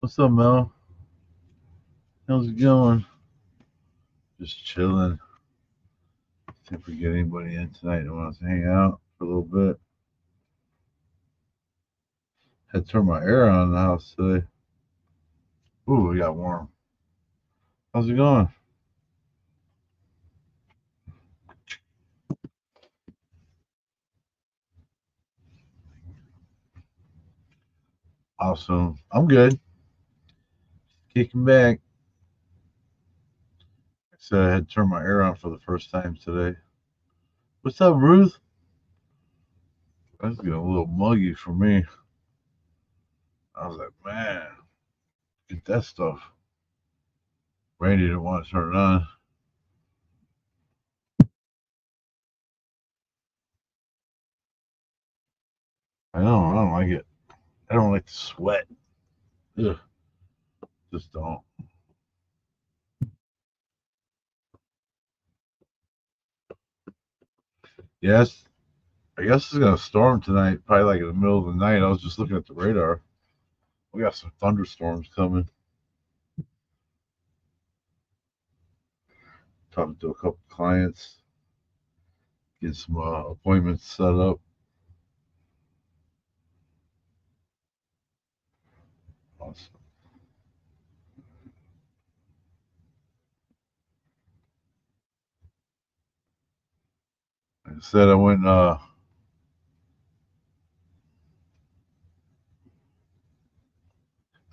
What's up, Mel? How's it going? Just chilling. See if we get anybody in tonight that wants to hang out for a little bit. Had to turn my air on in the house today. Ooh, we got warm. How's it going? Awesome. I'm good. Kicking back. I said I had to turn my air on for the first time today. What's up, Ruth? That's getting a little muggy for me. I was like, man, get that stuff. Randy didn't want to turn it on. I don't like it. I don't like to sweat. Ugh, just don't. Yes, I guess it's gonna storm tonight, probably like in the middle of the night. I was just looking at the radar. We got some thunderstorms coming. Talking to a couple clients, get some appointments set up. Awesome. Like I said, I went. I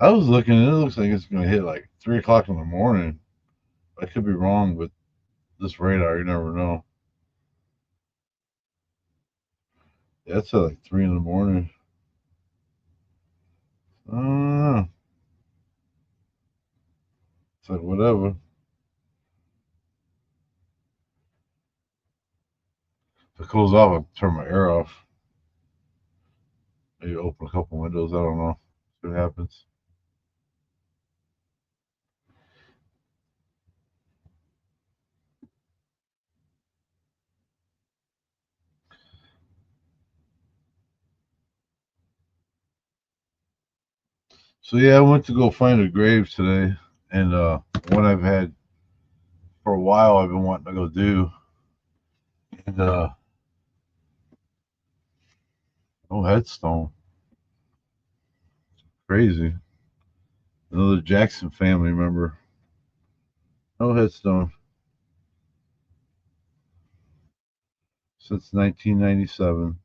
was looking, and it looks like it's gonna hit like 3 o'clock in the morning. I could be wrong, but this radar, you never know. Yeah, it's at like 3 in the morning. I don't know. It's like whatever. If it cools off, I'll turn my air off. Maybe open a couple windows. I don't know. See what happens. So yeah, I went to go find a grave today, and one I've had for a while. I've been wanting to go do, and no headstone. Crazy. Another Jackson family member. No headstone since 1997.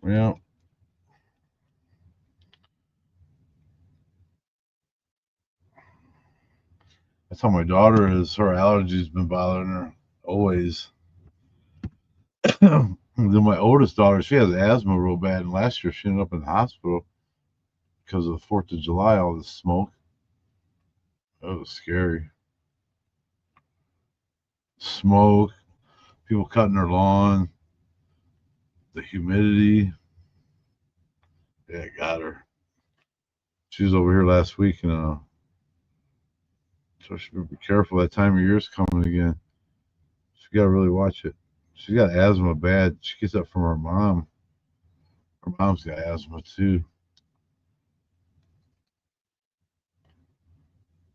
Yeah, that's how my daughter is. Her allergies been bothering her always. Then my oldest daughter, she has asthma real bad, and last year she ended up in the hospital because of the Fourth of July, all the smoke. That was scary. Smoke, people cutting their lawn, the humidity. Yeah, it got her. She was over here last week, and so she better be careful. That time of year's coming again. She got to really watch it. She's got asthma bad. She gets that from her mom. Her mom's got asthma too.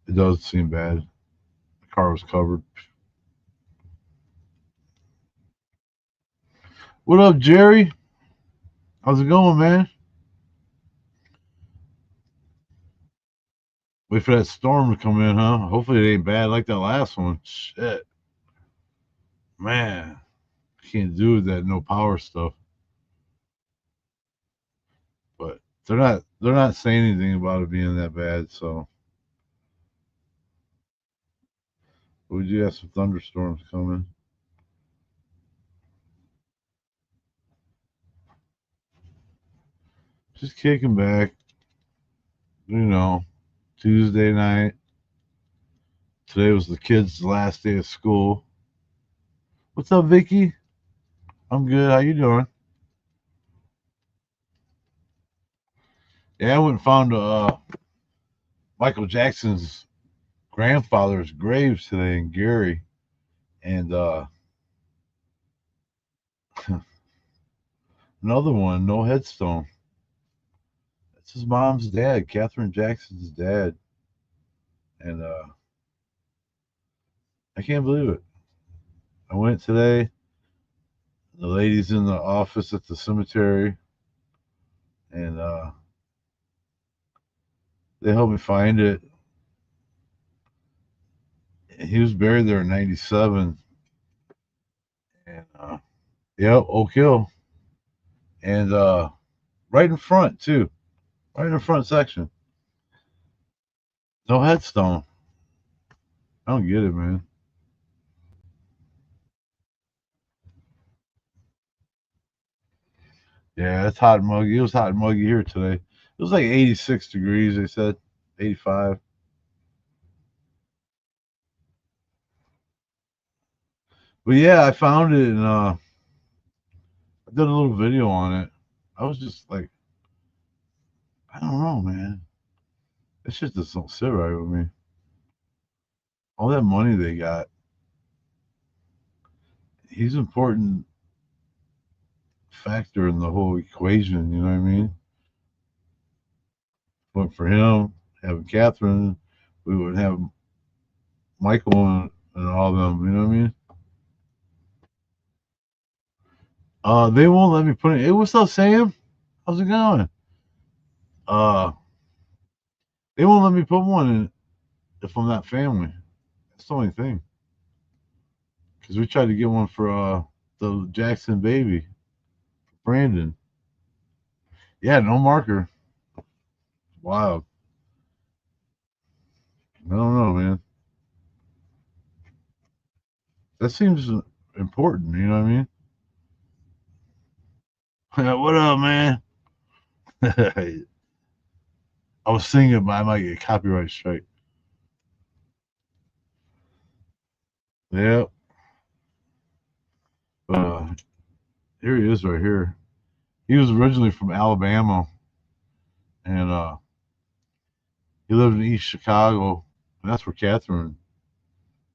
It does seem bad. The car was covered. What up, Jerry? How's it going, man? Wait for that storm to come in, huh? Hopefully it ain't bad like that last one. Shit, man, I can't do that no power stuff. But they're not saying anything about it being that bad. So we do have some thunderstorms coming. Just kicking back, you know. Tuesday night. Today was the kids' last day of school. What's up, Vicky? I'm good. How you doing? Yeah, I went and found Michael Jackson's grandfather's grave today in Gary, and another one, no headstone. It's his mom's dad, Catherine Jackson's dad, and I can't believe it. I went today. The lady's in the office at the cemetery, and they helped me find it. He was buried there in '97, and yep, Oak Hill, and right in front too, right in the front section. No headstone. I don't get it, man. Yeah, it's hot and muggy. It was hot and muggy here today. It was like 86 degrees. They said 85. But yeah, I found it and I did a little video on it. I was just like, I don't know, man. This shit just don't sit right with me. All that money they got, he's an important factor in the whole equation. You know what I mean? But for him, having Catherine, we would have Michael and all them. You know what I mean? They won't let me put it. Hey, what's up, Sam? How's it going? Uh, they won't let me put one in if I'm not family. That's the only thing. Because we tried to get one for the Jackson baby, Brandon. Yeah, no marker. Wild. I don't know, man. That seems important. You know what I mean? What up, man? I was singing, but I might get copyright strike. Yeah. Uh, Here he is, right here. He was originally from Alabama, and he lived in East Chicago, and that's where Catherine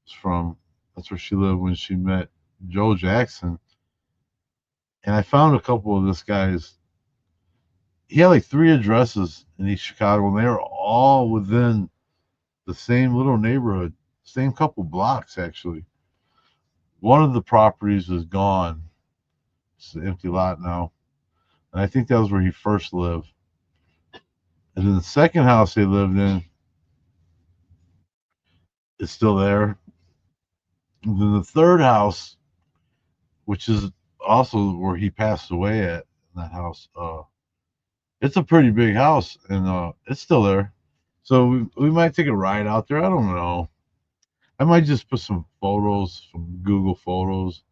is from. That's where she lived when she met Joe Jackson. And I found a couple of this guy's. He had like three addresses in East Chicago, and they were all within the same little neighborhood, same couple blocks actually. One of the properties is gone; it's an empty lot now, and I think that was where he first lived. And then the second house they lived in is still there. And then the third house, which is also where he passed away at in that house, it's a pretty big house, and it's still there. So we might take a ride out there. I don't know. I might just put some photos from Google Photos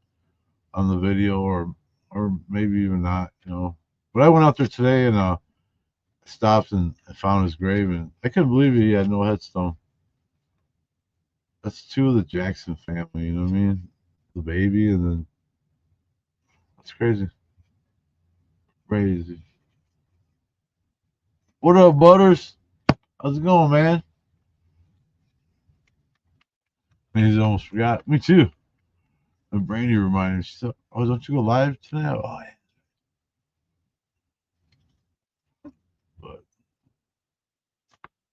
on the video, or maybe even not. But I went out there today and stopped and found his grave, and I couldn't believe it. He had no headstone. That's two of the Jackson family. You know what I mean? The baby, and then that's crazy. Crazy. What up, Butters? How's it going, man? Man, he's almost forgot. Me too. And Brandy reminded me. She said, "Oh, don't you go live tonight?" Oh, yeah. But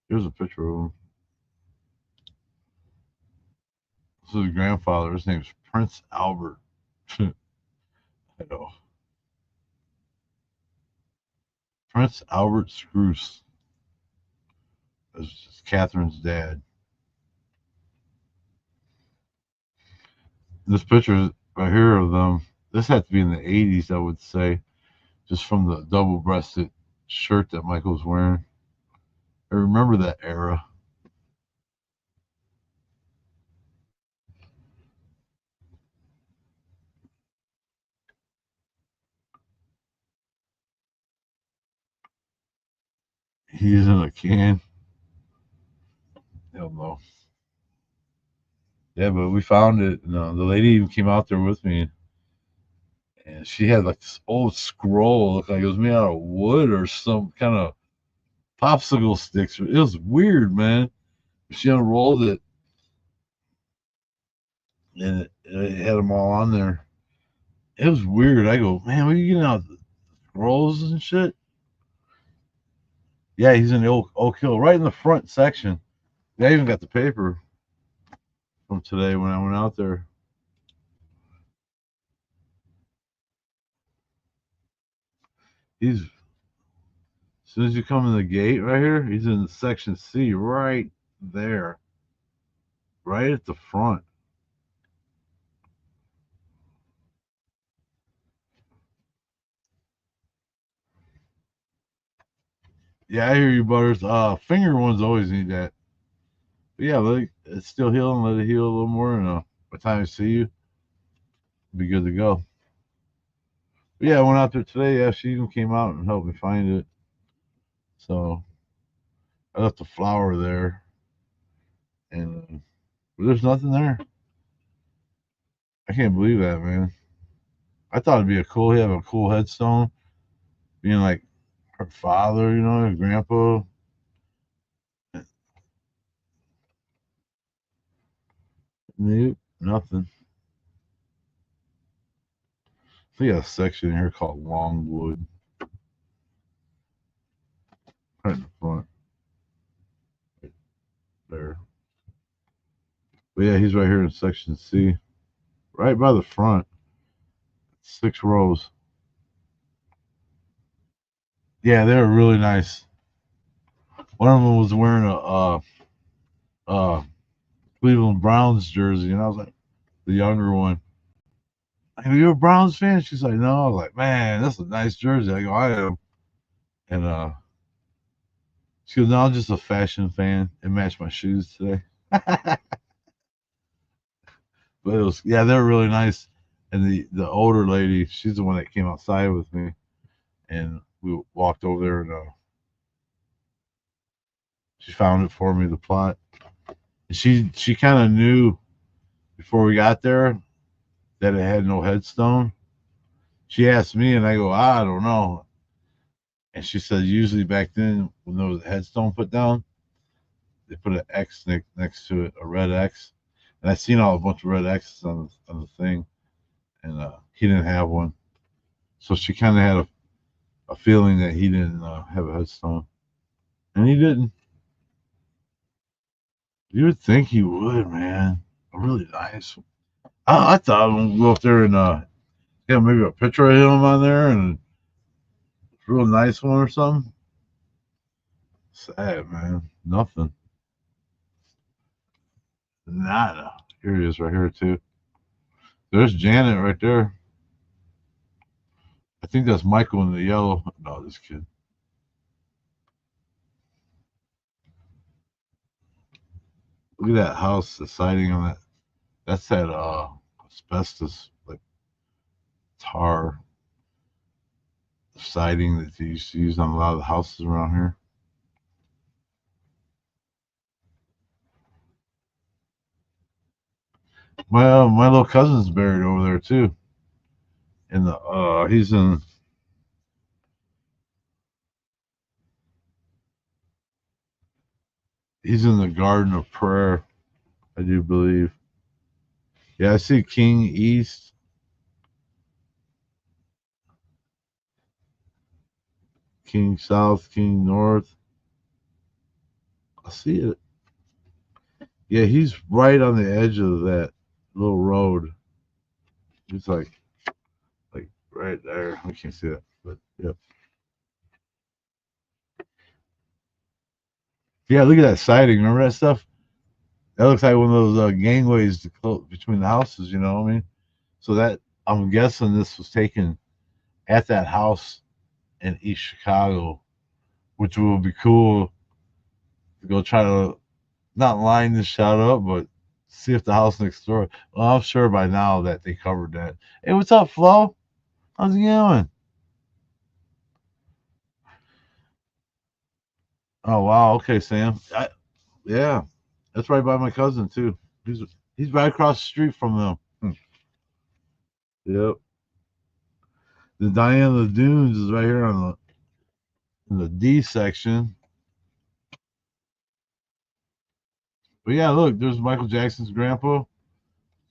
here's a picture of him. This is his grandfather. His name's Prince Albert. I know. Prince Albert Spruce. That's Catherine's dad. This picture right here of them. This had to be in the '80s, I would say, just from the double-breasted shirt that Michael was wearing. I remember that era. He's in a can. Hell no. Yeah, but we found it. And, the lady even came out there with me, and she had like this old scroll, looked like it was made out of wood or some kind of popsicle sticks. It was weird, man. She unrolled it, and it had them all on there. It was weird. I go, man, what are you getting out? Rolls and shit? Yeah, he's in the Oak Hill, right in the front section. Yeah, I even got the paper from today when I went out there. He's as soon as you come in the gate right here, he's in section C, right there, right at the front. Yeah, I hear you, Butters. Finger ones always need that. But yeah, it's still healing. Let it heal a little more, and by the time I see you, be good to go. But yeah, I went out there today. Yeah, she even came out and helped me find it. So I left the flower there, and but there's nothing there. I can't believe that, man. I thought it'd be have a cool headstone, being like her father, her grandpa. Nope, nothing. We got a section here called Longwood, right in the front there. But yeah, he's right here in section C, right by the front, 6 rows. Yeah, they were really nice. One of them was wearing a uh, Cleveland Browns jersey, and I was like, the younger one. Are you a Browns fan? She's like, no. I was like, man, that's a nice jersey. I go, I am. And she goes, no, I'm just a fashion fan. It matched my shoes today. But it was, yeah, they're really nice. And the older lady, she's the one that came outside with me, and we walked over there, and she found it for me, the plot. And she kind of knew before we got there that it had no headstone. She asked me, and I go, I don't know. And she said, usually back then, when there was a headstone put down, they put an X next to it, a red X. And I seen a bunch of red X's on the thing, and he didn't have one. So she kind of had a feeling that he didn't have a headstone, and he didn't. You would think he would, man. Really nice. I thought we'd go up there and get maybe a picture of him on there and a real nice one or something. Sad, man. Nothing. Nada. Here he is, right here too. There's Janet right there. I think that's Michael in the yellow. No, this kid. Look at that house, the siding on that. That's that asbestos, like tar siding that they used to use on a lot of the houses around here. My little cousin's buried over there too. In the he's in the Garden of Prayer, I do believe. Yeah, I see King East, King South, King North. I see it. Yeah, he's right on the edge of that little road. He's like right there. I can't see that, but yep. Yeah, look at that siding. Remember that stuff? That looks like one of those gangways between the houses. You know what I mean? So that I'm guessing this was taken at that house in East Chicago, which will be cool to go try to not line this shot up, but see if the house next door. Well, I'm sure by now that they covered that. Hey, what's up, Flo? How's it going? Oh wow, okay, Sam. Yeah, that's right by my cousin too. He's he's right across the street from them. Yep. The Diana Dunes is right here on in the D section. But yeah, look, there's Michael Jackson's grandpa,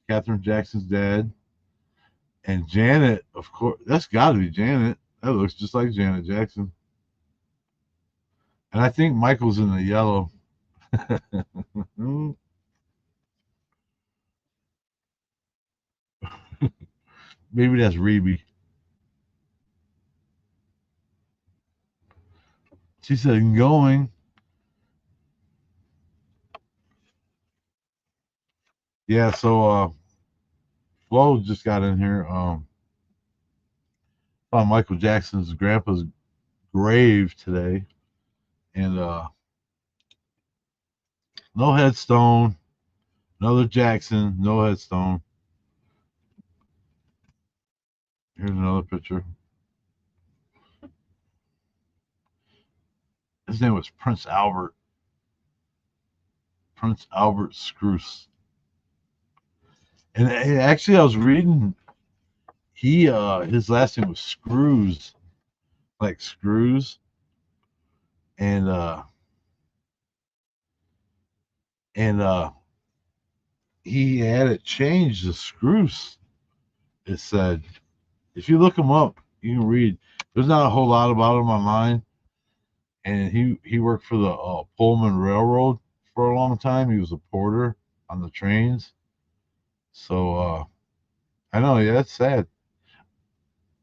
Catherine Jackson's dad, and Janet. Of course, that's got to be Janet. That looks just like Janet Jackson. And I think Michael's in the yellow. Maybe that's Reby. She said going. Yeah, so Flo just got in here. Found Michael Jackson's grandpa's grave today. And no headstone. Another Jackson, no headstone. Here's another picture. His name was Prince Albert. Prince Albert Scroose. And actually, I was reading. He his last name was Screws, like screws, and and he had it changed to Scroose. It said, if you look him up, you can read. There's not a whole lot about him online, and he worked for the Pullman Railroad for a long time. He was a porter on the trains. So I know, yeah, it's sad.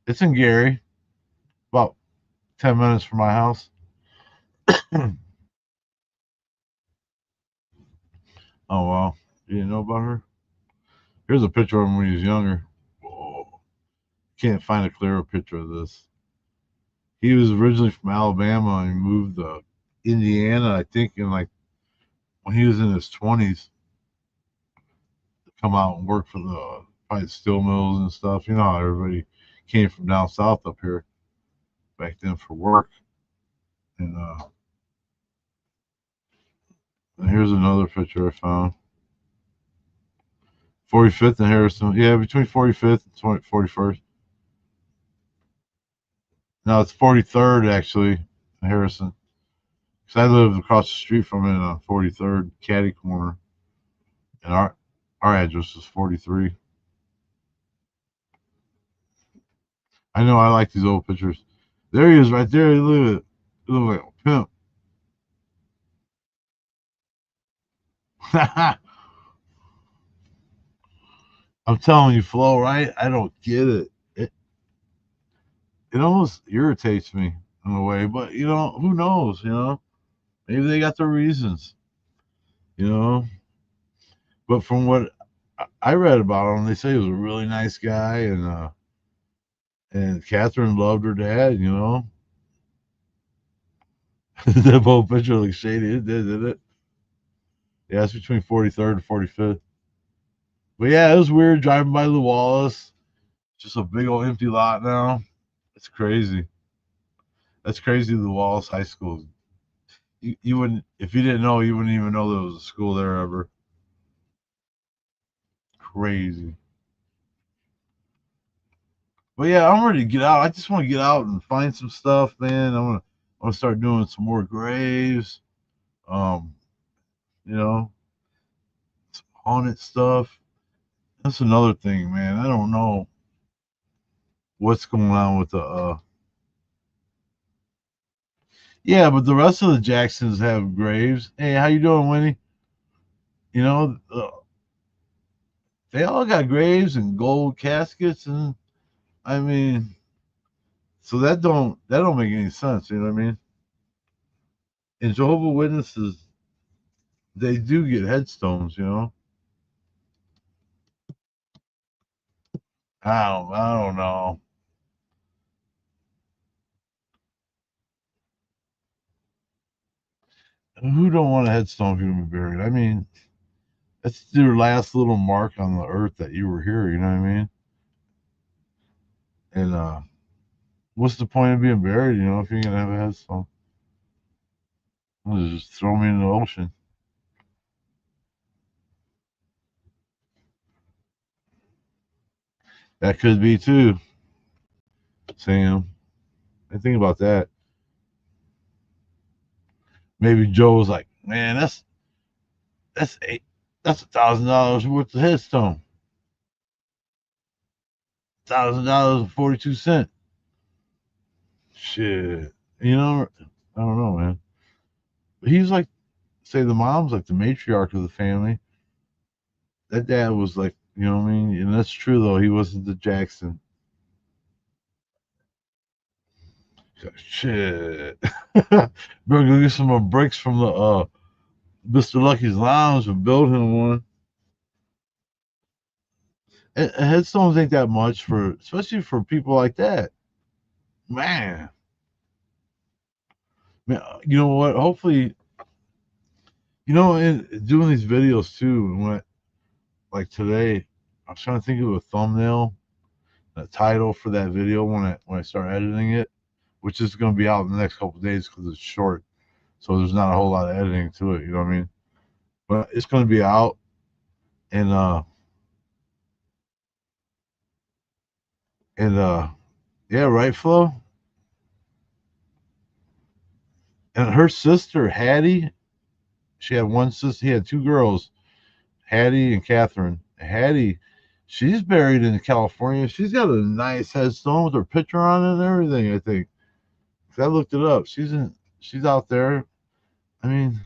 It's in Gary, about 10 minutes from my house. Oh wow, you didn't know about her? Here's a picture of him when he was younger. Whoa. Can't find a clearer picture of this. He was originally from Alabama and moved to Indiana, I think, in like when he was in his 20s, to come out and work for the probably steel mills and stuff. You know how everybody came from down south up here back then for work. And here's another picture I found. 45th and Harrison. Yeah, between 45th and 41st. No, it's 43rd actually, in Harrison. Because I live across the street from it on 43rd, Caddy Corner. And our address is 43. I know I like these old pictures. There he is right there. Look at it. Look like a pimp. I'm telling you, Flo, right? I don't get it. It almost irritates me in a way, but who knows, Maybe they got their reasons, you know. But from what I read about him, they say he was a really nice guy, and Catherine loved her dad. That whole picture looks shady. It did, did it? Yeah, it's between 43rd and 45th. But yeah, it was weird driving by the Wallace. Just a big old empty lot now. It's crazy. That's crazy. The Wallace High School. You wouldn't, if you didn't know, you wouldn't even know there was a school there ever. Crazy. But yeah, I'm ready to get out. I just want to get out and find some stuff, man. I want to start doing some more graves. Um, you know, some haunted stuff. That's another thing, man. I don't know what's going on with the yeah, but the rest of the Jacksons have graves. Hey, how you doing, Winnie? You know, they all got graves and gold caskets, and I mean, so that don't make any sense. You know what I mean? And Jehovah Witnesses, they do get headstones. I don't know. Who don't want a headstone if you're gonna be buried? I mean, that's your last little mark on the earth that you were here. You know what I mean? And what's the point of being buried? If you're gonna have a headstone, well, just throw me in the ocean. That could be too, Sam. I think about that. Maybe Joe was like, "Man, that's $1,000 worth of headstone. $1,000 and 42 cents. Shit, I don't know, man. He's like, say the mom's like the matriarch of the family. That dad was like, you know what I mean? And that's true though. He wasn't the Jackson. He's like, shit. Better go get some more bricks from the Mr. Lucky's Lounge and build him one. And headstones ain't that much for, especially for people like that. Man, man, you know what? Hopefully, in doing these videos too, when like today, I was trying to think of a thumbnail, a title for that video when I start editing it, which is going to be out in the next couple of days because it's short, so there's not a whole lot of editing to it. You know what I mean? But it's going to be out, and yeah, right, Flo. And her sister Hattie, she had one sister. He had two girls, Hattie and Catherine. Hattie, she's buried in California. She's got a nice headstone with her picture on it and everything. I think. 'Cause I looked it up. She's out there. I mean,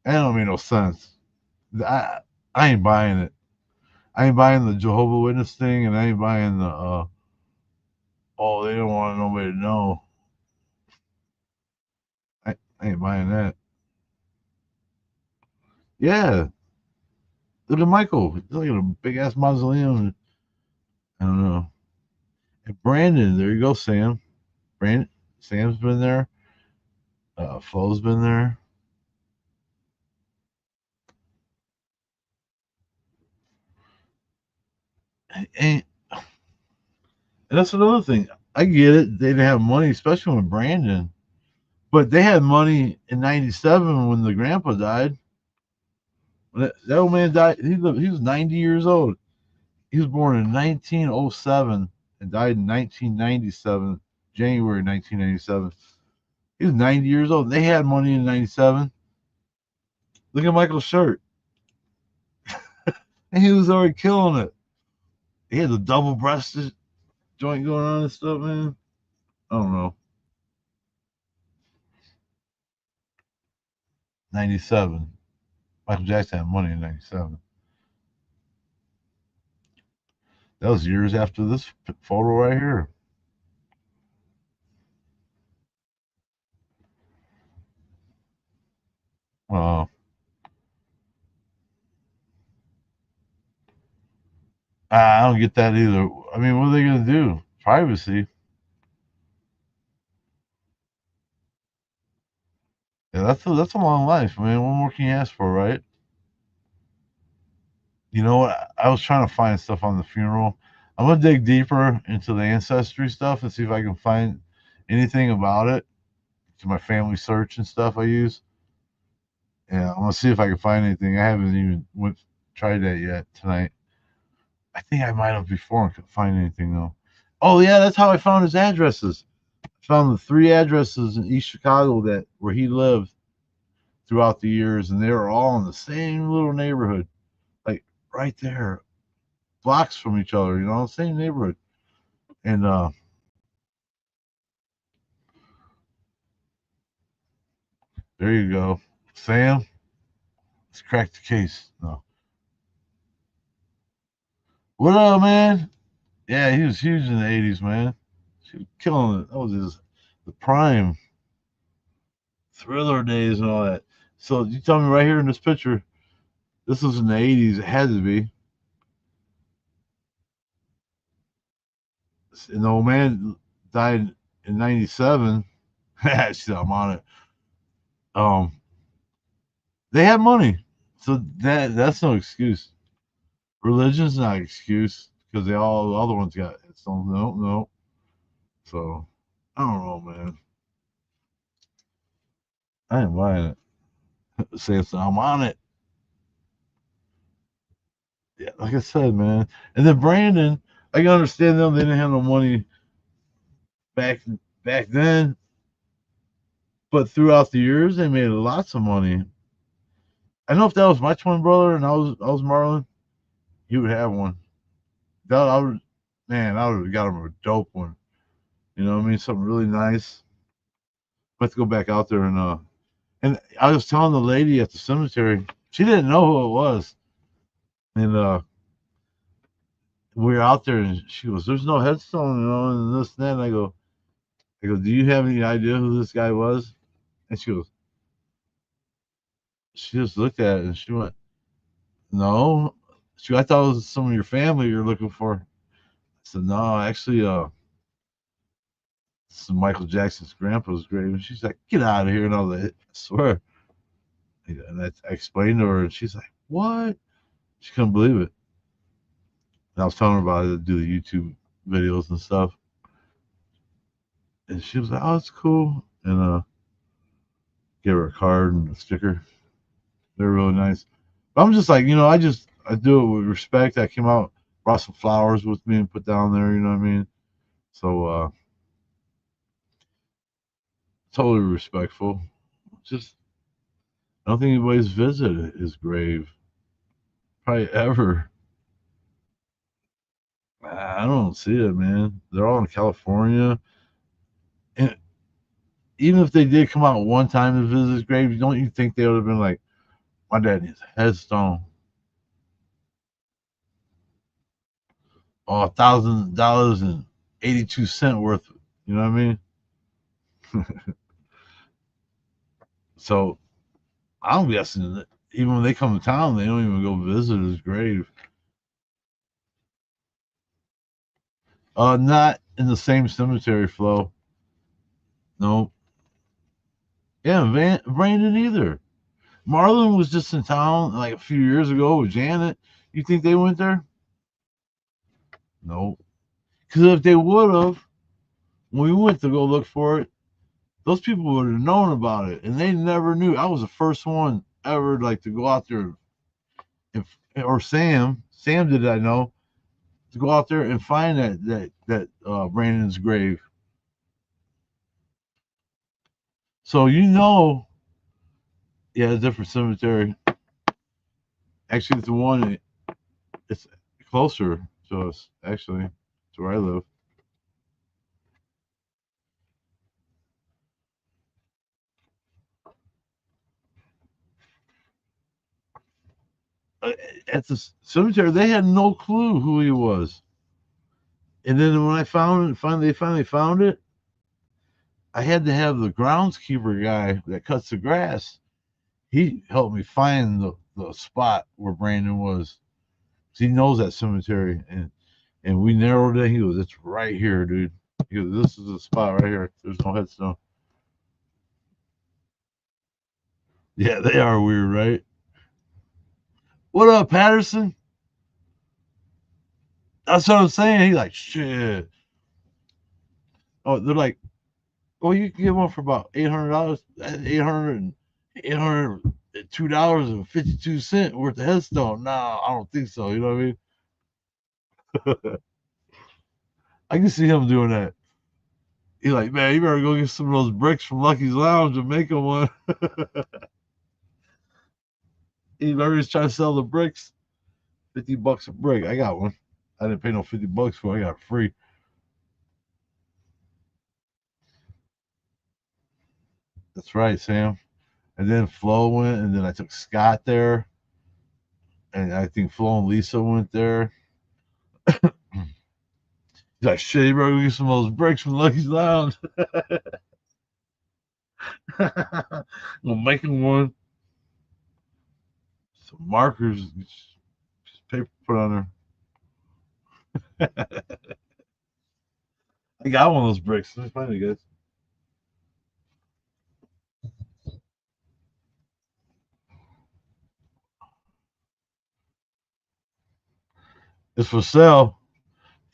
that don't make no sense. I I ain't buying it. I ain't buying the Jehovah Witness thing, and I ain't buying the oh, they don't want nobody to know. I ain't buying that. Yeah, look at Michael. Look at a big ass mausoleum. I don't know. And Brandon, there you go, Sam. Brandon, Sam's been there. Flo's been there. And that's another thing. I get it. They didn't have money, especially with Brandon. But they had money in '97 when the grandpa died. When that old man died. He was 90 years old. He was born in 1907 and died in 1997, January 1997. He was 90 years old. They had money in '97. Look at Michael's shirt. And he was already killing it. He had the double breasted joint going on and stuff, man. I don't know. '97. Michael Jackson had money in '97. That was years after this photo right here. Uh, I don't get that either. I mean, what are they going to do? Privacy. Yeah, that's a long life, man. What more can you ask for, right? You know what? I was trying to find stuff on the funeral. I'm gonna dig deeper into the ancestry stuff and see if I can find anything about it to my family search and stuff I use. Yeah, I'm gonna see if I can find anything. I haven't even tried that yet tonight. I think I might have before and couldn't find anything though. Oh yeah, that's how I found his addresses. I found the three addresses in East Chicago that where he lived throughout the years, and they were all in the same little neighborhood, like right there, blocks from each other. Same neighborhood. And there you go, Sam. Let's crack the case. No, what up, man? Yeah, he was huge in the '80s, man. She was killing it. That was the prime Thriller days and all that. So you tell me right here in this picture, this was in the '80s. It had to be. And the old man died in '97. Shit, I'm on it. Um, they had money, so that's no excuse. Religion's not an excuse because they all the other ones got it. So no, no. So I don't know, man. I ain't buying it. Samson, I'm on it. Yeah, like I said, man. And then Brandon, I can understand them. They didn't have no money back back then, but throughout the years, they made lots of money. I know if that was my twin brother and I was Marlon, he would have one. That I would, man, I would have got him a dope one. You know what I mean? Something really nice. Let's go back out there and And I was telling the lady at the cemetery, she didn't know who it was. And we were out there and she goes, "There's no headstone, and this and that." And I go, "Do you have any idea who this guy was?" And she just looked at it and she went, "No." I thought it was some of your family you're looking for. I said, "No, actually, this is Michael Jackson's grandpa's grave." And she's like, "Get out of here." And I was like, "I swear." And I explained to her and she's like, "What?" She couldn't believe it. And I was telling her about it to do the YouTube videos and stuff. And she was like, "Oh, it's cool." And gave her a card and a sticker. They're really nice. But I'm just like, I do it with respect. I came out, brought some flowers with me and put down there, you know what I mean? So totally respectful. Just I don't think anybody's visited his grave. Probably ever. I don't see it, man. They're all in California. And even if they did come out one time to visit his grave, don't you think they would have been like, my dad needs a headstone? Oh, $1,000 and 82 cents worth. You know what I mean? So I'm guessing that even when they come to town, they don't even go visit his grave. Not in the same cemetery flow. No. Yeah, Brandon either. Marlon was just in town like a few years ago with Janet. You think they went there? No. Because if they would have, when we went to go look for it, those people would have known about it, and they never knew. I was the first one ever like to go out there, or Sam did I know to go out there and find that Brandon's grave. So yeah, a different cemetery. Actually, it's the one. It's closer to us. Actually, to where I live. At the cemetery, they had no clue who he was. And then when I finally found it, I had to have the groundskeeper guy that cuts the grass. He helped me find the spot where Brandon was. He knows that cemetery, and we narrowed it. He goes, "It's right here, dude." He goes, "This is the spot right here. There's no headstone." Yeah, they are weird, right? What up, Patterson? That's what I'm saying. He's like, "Shit." Oh, they're like, "Oh, you can get one for about $800, 802.52 worth of headstone." No, I don't think so. You know what I mean? I can see him doing that. He's like, "Man, you better go get some of those bricks from Lucky's Lounge and make him one." He's always trying to sell the bricks. $50 a brick. I got one. I didn't pay no $50 for it. I got it free. That's right, Sam. And then Flo went, and then I took Scott there, and I think Flo and Lisa went there. He's like, "Shit, you better go get some of those bricks from Lucky's Lounge." We'll make him one. Some markers, just paper put on there. I got one of those bricks. Let me find it, guys. It's for sale.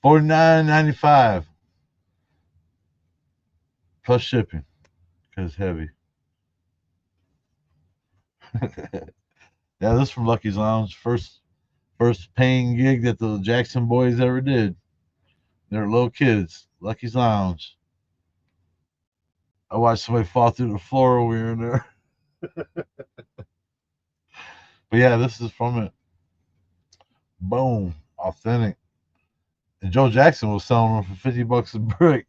$49.95 plus shipping because it's heavy. Yeah, this is from Lucky's Lounge. First paying gig that the Jackson boys ever did. They're little kids. Lucky's Lounge. I watched somebody fall through the floor when we were in there. But yeah, this is from it. Boom. Authentic. And Joe Jackson was selling them for $50 a brick.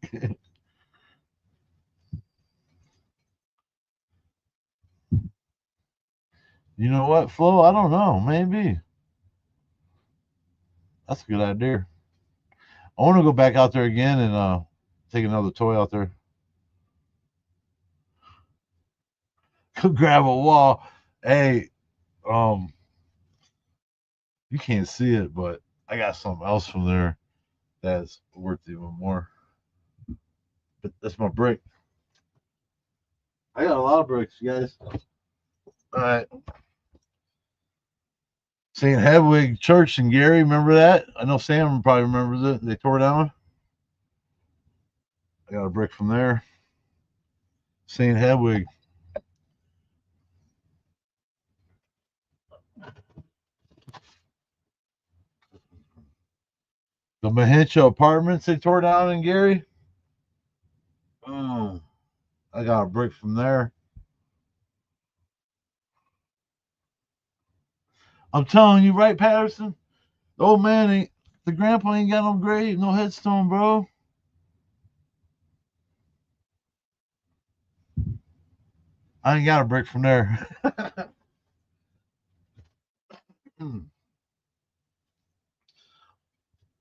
You know what, Flo? I don't know. Maybe. That's a good idea. I want to go back out there again and take another toy out there. Go grab a wall. Hey, um, you can't see it, but I got something else from there that's worth even more. But that's my brick. I got a lot of bricks, you guys. All right. St. Hedwig Church in Gary, remember that? I know Sam probably remembers it. They tore down. I got a brick from there. St. Hedwig. The Mahincha Apartments they tore down in Gary. Oh, I got a brick from there. I'm telling you, right, Patterson? The old man ain't, the grandpa ain't got no grave, no headstone, bro. I ain't got a brick from there.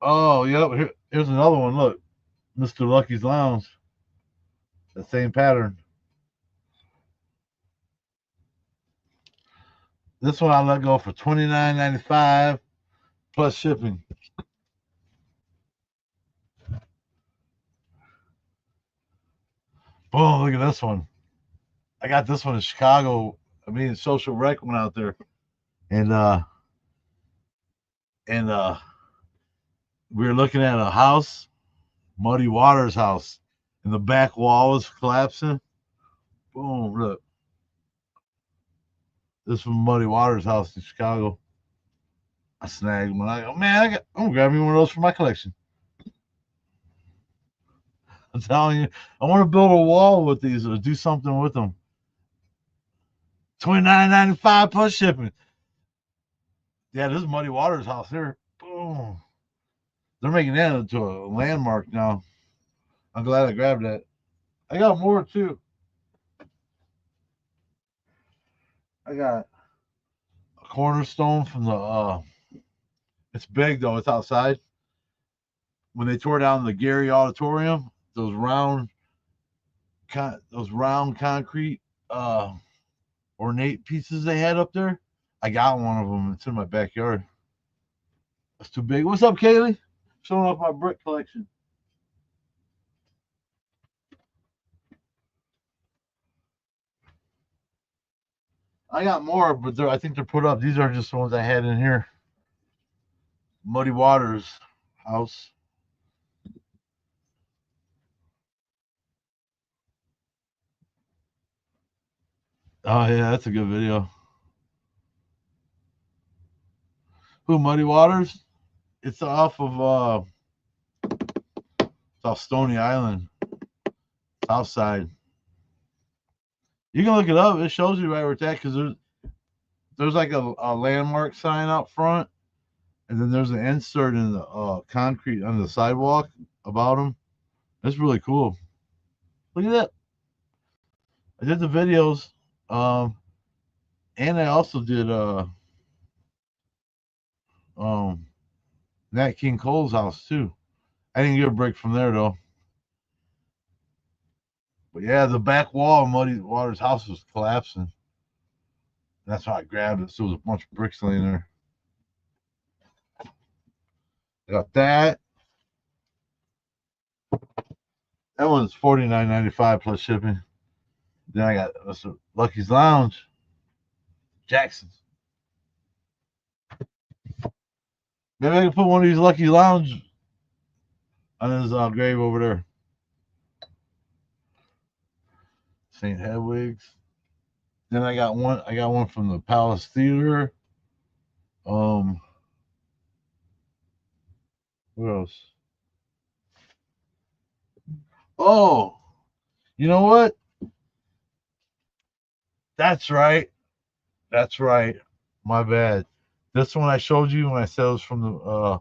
Oh, yep. Here's another one. Look, Mr. Lucky's Lounge. The same pattern. This one I let go for $29.95 plus shipping. Boom! Look at this one. I got this one in Chicago. I mean, Social Rec went out there, and we were looking at a house, Muddy Waters' house, and the back wall was collapsing. Boom! Look, this is from Muddy Waters' house in Chicago. I snagged one. I go, man, I'm gonna grab me one of those for my collection. I'm telling you, I want to build a wall with these or do something with them. $29.95 plus shipping. Yeah, this is Muddy Waters' house here. Boom. They're making that into a landmark now. I'm glad I grabbed that. I got more too. I got a cornerstone from the it's big though, it's outside. When they tore down the Gary Auditorium, those round concrete ornate pieces they had up there. I got one of them. It's in my backyard. It's too big. What's up, Kaylee? Showing off my brick collection. I got more, but I think they're put up. These are just the ones I had in here. Muddy Waters house. Oh yeah, that's a good video. Who Muddy Waters? It's off Stony Island, south side. You can look it up. It shows you right where it's at because there's like a landmark sign out front, and then there's an insert in the concrete on the sidewalk about them. That's really cool. Look at that. I did the videos, um, and I also did um Nat King Cole's house too. I didn't get a break from there though. But yeah, the back wall of Muddy Waters' house was collapsing. That's how I grabbed it. So there was a bunch of bricks laying there. I got that. That one's $49.95 plus shipping. Then I got Lucky's Lounge, Jackson's. Maybe I can put one of these Lucky Lounge on his grave over there. St. Hedwig's. Then I got one. I got one from the Palace Theater. Um, what else? Oh, you know what? That's right. That's right. My bad. This one I showed you when I said it was from the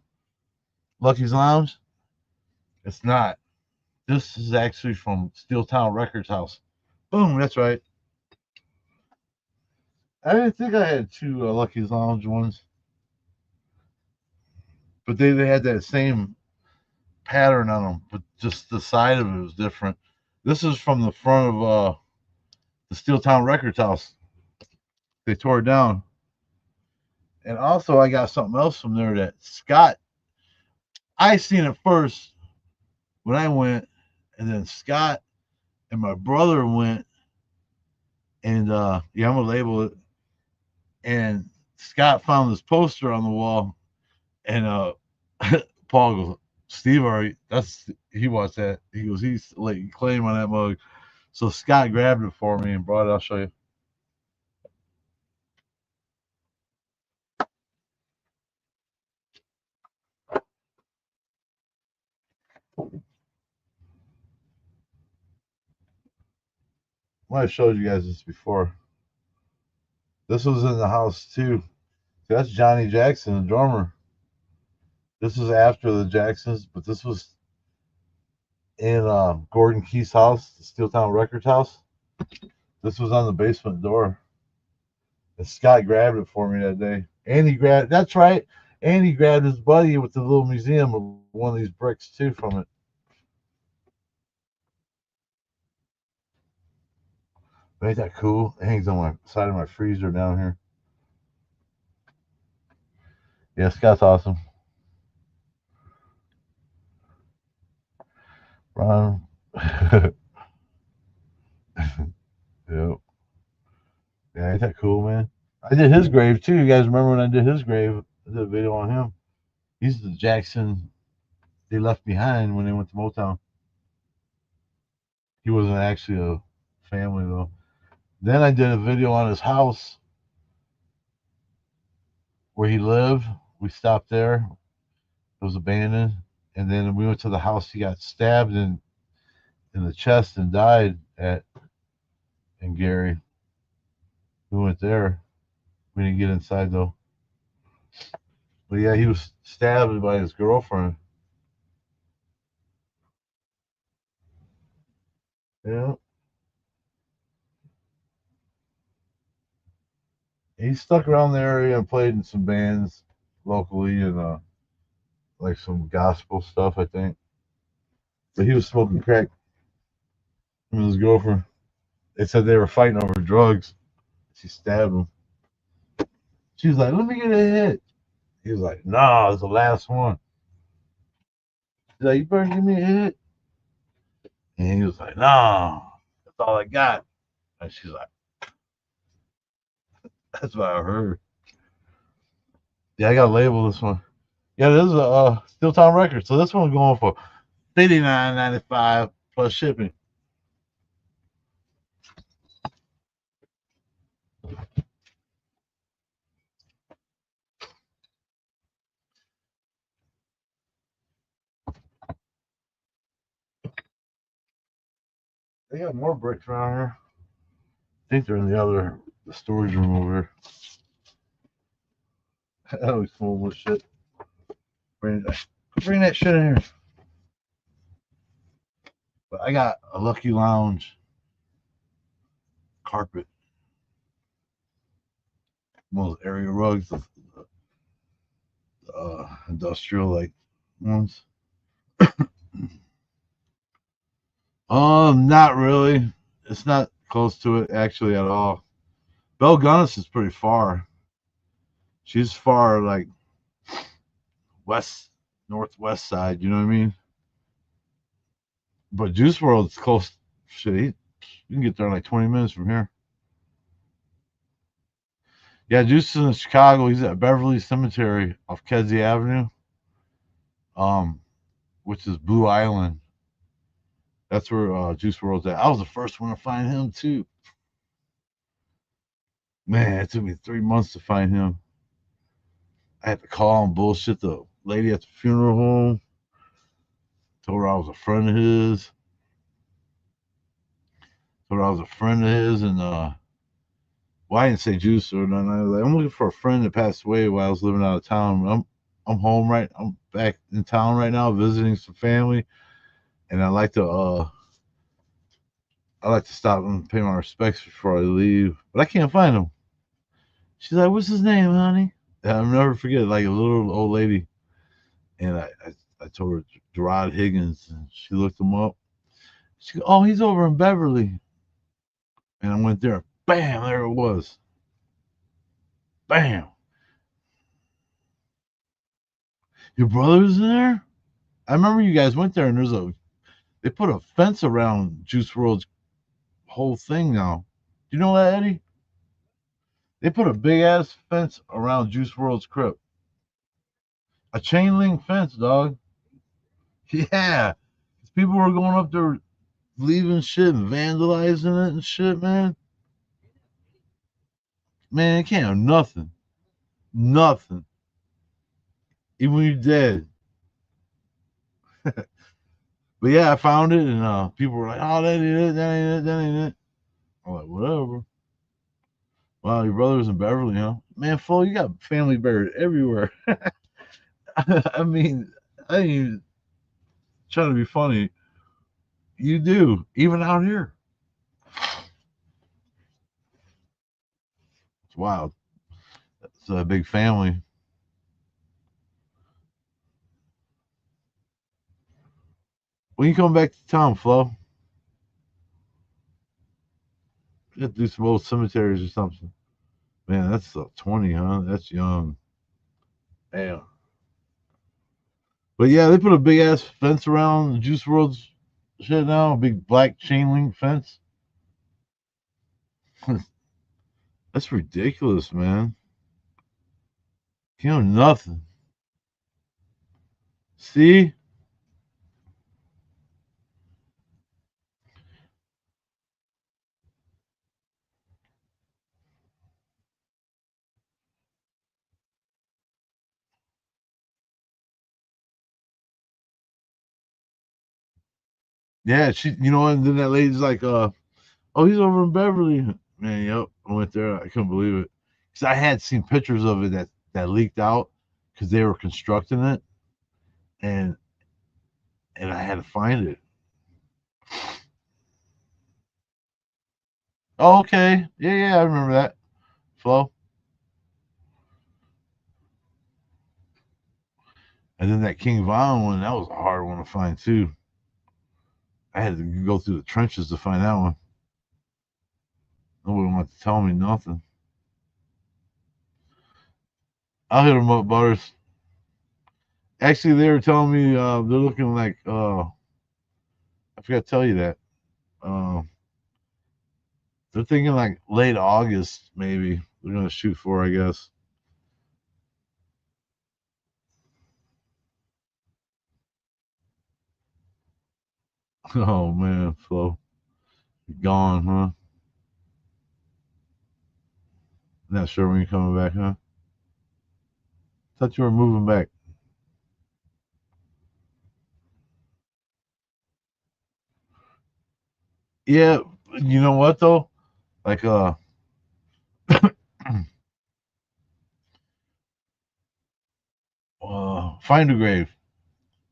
Lucky's Lounge. It's not. This is actually from Steel Town Records house. Boom. That's right. I didn't think I had two Lucky's Lounge ones, but they had that same pattern on them, but just the side of it was different. This is from the front of the Steeltown Records house. They tore it down. And also, I got something else from there that Scott, I seen it first when I went, and then Scott and my brother went, and yeah, I'm gonna label it. And Scott found this poster on the wall, and Paul goes, Steve already, he watched that. He goes, he's like claim on that mug. So Scott grabbed it for me and brought it. I'll show you. I might have showed you guys this before. This was in the house too. That's Johnny Jackson, the drummer. This was after the Jacksons, but this was in Gordon Key's house, the Steeltown Records house. This was on the basement door. And Scott grabbed it for me that day. And he grabbed, that's right. And he grabbed his buddy with the little museum of one of these bricks too from it. Ain't that cool? It hangs on my side of my freezer down here. Yeah, Scott's awesome. Ron. Yep. Yeah, ain't that cool, man? I did his grave too. You guys remember when I did his grave? I did a video on him. He's the Jackson they left behind when they went to Motown. He wasn't actually a family though. Then I did a video on his house where he lived. We stopped there. It was abandoned. And then we went to the house he got stabbed in the chest and died at in Gary. We went there. We didn't get inside though. But yeah, he was stabbed by his girlfriend. Yeah. He stuck around the area and played in some bands locally and like some gospel stuff, I think. But he was smoking crack with his girlfriend. They said they were fighting over drugs. She stabbed him. She was like, "Let me get a hit." He was like, "No, it's the last one." She's like, "You better give me a hit." And he was like, "No, that's all I got." And she's like, "That's what I heard." Yeah, I got to label this one. Yeah, this is a Steel Time record. So this one's going for $59.95 plus shipping. They got more bricks around here. I think they're in the storage room over here. I always full with shit. Bring that shit in here. But I got a Lucky Lounge carpet. One of those area rugs, the industrial like ones. Not really. It's not close to it actually at all. Belle Gunnis is pretty far. She's far like west, northwest side. You know what I mean? But Juice World's close. Shit, you can get there in like 20 minutes from here. Yeah, Juice is in Chicago. He's at Beverly Cemetery off Kedzie Avenue, um, which is Blue Island. That's where Juice World's at. I was the first one to find him too. Man, it took me 3 months to find him. I had to call and bullshit the lady at the funeral home. Told her I was a friend of his. Told her I was a friend of his, and well, I didn't say Juice or nothing. I was like, I'm looking for a friend that passed away while I was living out of town. I'm home right. I'm back in town right now, visiting some family, and I like to stop and pay my respects before I leave. But I can't find him. She's like, "What's his name, honey?" And I'll never forget, like a little old lady. And I told her Gerard Higgins, and she looked him up. She goes, "Oh, he's over in Beverly." And I went there. Bam, there it was. Bam. Your brother's in there? I remember you guys went there, and they put a fence around Juice World's whole thing now. Do you know that, Eddie? They put a big ass fence around Juice World's crypt. A chain link fence, dog. Yeah. People were going up there leaving shit and vandalizing it and shit, man. Man, it can't have nothing. Nothing. Even when you're dead. But yeah, I found it, and people were like, "Oh, that ain't it, that ain't it, that ain't it." I'm like, "Whatever." Wow, your brother's in Beverly, huh? Man, Flo, you got family buried everywhere. I mean, I ain't even trying to be funny. You do, even out here. It's wild. It's a big family. When you come back to town, Flo, you have to do some old cemeteries or something. Man, that's 20, huh? That's young. Damn. But yeah, they put a big ass fence around the Juice World's shit now, a big black chain link fence. That's ridiculous, man. You know nothing. See? Yeah, and then that lady's like, oh, he's over in Beverly. Man, yep. I went there. I couldn't believe it. Because I had seen pictures of it that leaked out because they were constructing it, and I had to find it. Oh, okay. Yeah, yeah, I remember that. Flo. And then that King Von one, that was a hard one to find too. I had to go through the trenches to find that one. Nobody wanted to tell me nothing. I'll hit them up, Butters. Actually, they were telling me they're looking like I forgot to tell you that. Uh, they're thinking like late August, maybe. They're gonna shoot for, I guess. Oh man, Flo, gone, huh? Not sure when you're coming back, huh? Thought you were moving back. Yeah, you know what though? Like find a grave.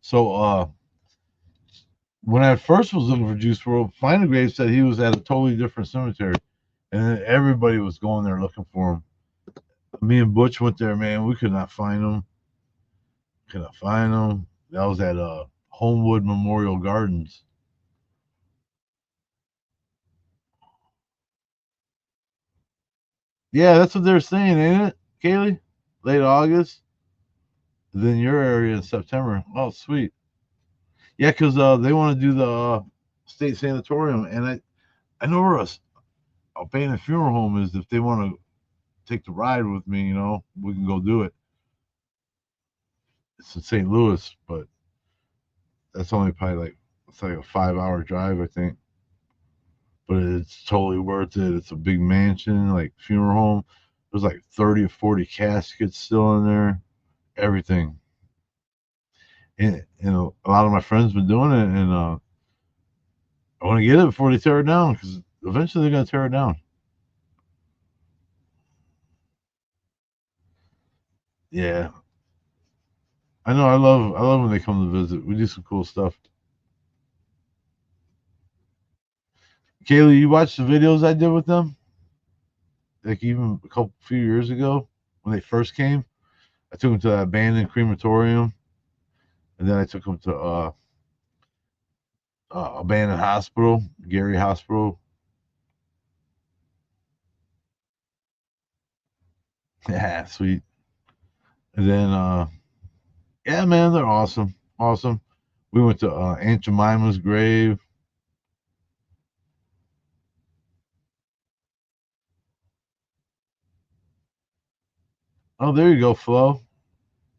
So when I first was looking for Juice World, Find a Grave said he was at a totally different cemetery, and then everybody was going there looking for him. Me and Butch went there, man. We could not find him. Could not find him. That was at Homewood Memorial Gardens. Yeah, that's what they're saying, ain't it, Kaylee? Late August. Then your area in September. Oh, sweet. Yeah, because they want to do the state sanatorium, and I know where a abandoned funeral home is. If they want to take the ride with me, we can go do it. It's in St. Louis, but that's only probably it's like a 5 hour drive, I think. But it's totally worth it. It's a big mansion, like funeral home. There's like 30 or 40 caskets still in there. Everything. And a lot of my friends been doing it, and I want to get it before they tear it down because eventually they're gonna tear it down. Yeah, I know. I love when they come to visit. We do some cool stuff. Kaylee, you watched the videos I did with them? like even a few years ago when they first came. I took them to that abandoned crematorium, and then I took them to abandoned hospital, Gary Hospital. Yeah, sweet. And then yeah, man, they're awesome, awesome. We went to Aunt Jemima's grave. Oh, there you go, Flo.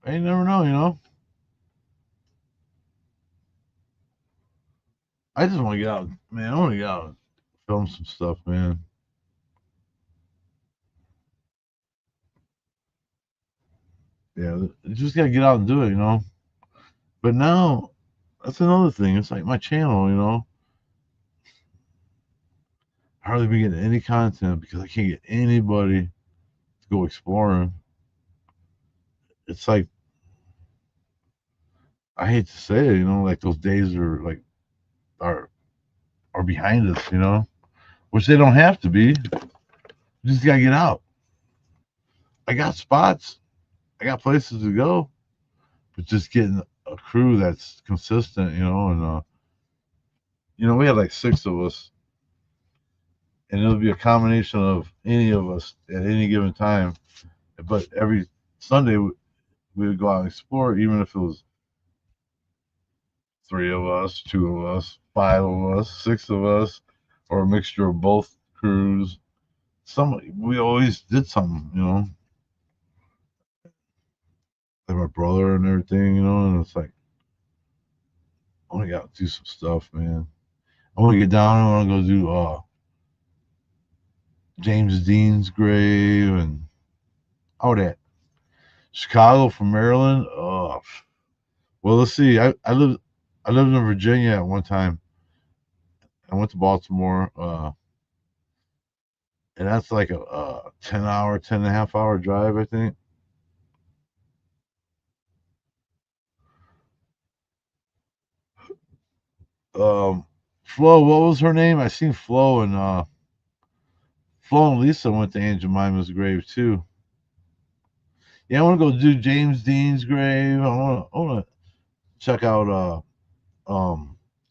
I never know, you know. I just want to get out, man. I want to get out and film some stuff, man. Yeah, you just gotta get out and do it, you know. But now, that's another thing. It's like my channel, you know. I hardly been getting any content because I can't get anybody to go exploring. It's like I hate to say it, you know, like those days are are behind us, you know, which they don't have to be. You just gotta get out. I got spots, I got places to go, but just getting a crew that's consistent, you know, and you know, we had like six of us, and it'll be a combination of any of us at any given time. But every Sunday we would go out and explore, even if it was three of us, two of us, five of us, six of us, or a mixture of both crews. Some we always did something, you know, like my brother and everything, you know, and it's like I want to get out and do some stuff, man. I want to get down. I want to go do James Dean's grave and all that. Chicago from Maryland. Oh, well, let's see. I lived in Virginia at one time. I went to Baltimore, and that's like a 10 hour, 10.5 hour drive, I think. Um, Flo, what was her name? I seen Flo and Lisa went to Aunt Jemima's grave too. Yeah, I want to go do James Dean's grave. I want to check out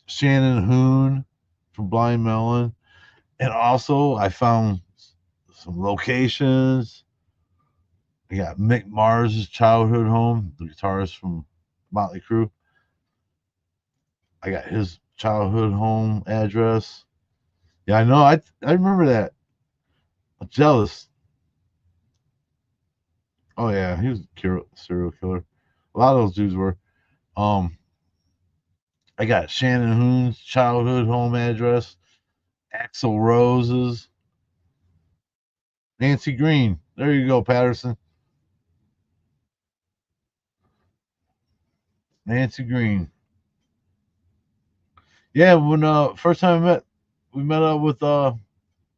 Shannon Hoon from Blind Melon, and also I found some locations. I got Mick Mars' childhood home, the guitarist from Motley Crue. I got his childhood home address. Yeah, I know. I remember that. I'm jealous. Oh yeah, he was a serial killer. A lot of those dudes were. Um, I got Shannon Hoon's childhood home address, Axl Rose's, Nancy Green. There you go, Patterson. Nancy Green. Yeah, when first time we met up with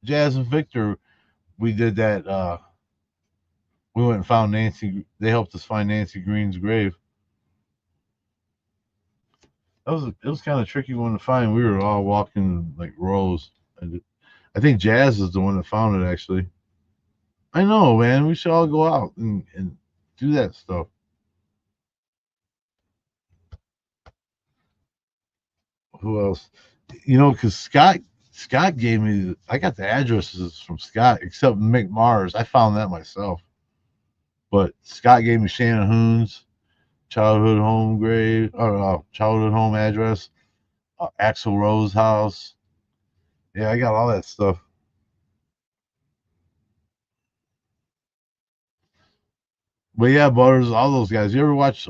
Jazz and Victor. We did that. We went and found Nancy. They helped us find Nancy Green's grave. It was kind of tricky one to find. We were all walking like rows. And I think Jazz is the one that found it actually. I know, man. We should all go out and do that stuff. Who else? You know, because Scott gave me. I got the addresses from Scott, except Mick Mars. I found that myself. But Scott gave me Shannon Hoon's childhood home grave or childhood home address, Axl Rose house. Yeah, I got all that stuff. But yeah, Butters, all those guys. You ever watch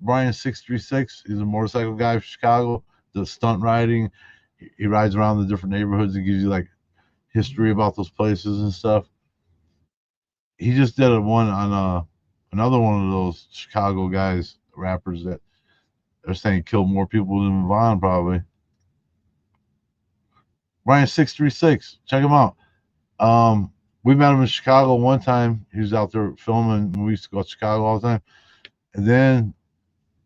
Brian 636? He's a motorcycle guy from Chicago. The stunt riding. He rides around the different neighborhoods and gives you like history about those places and stuff. He just did a one on another one of those Chicago guys, rappers that they're saying killed more people than Vaughn probably. Brian 636. Check him out. Um, we met him in Chicago one time. He was out there filming. We used to go to Chicago all the time. And then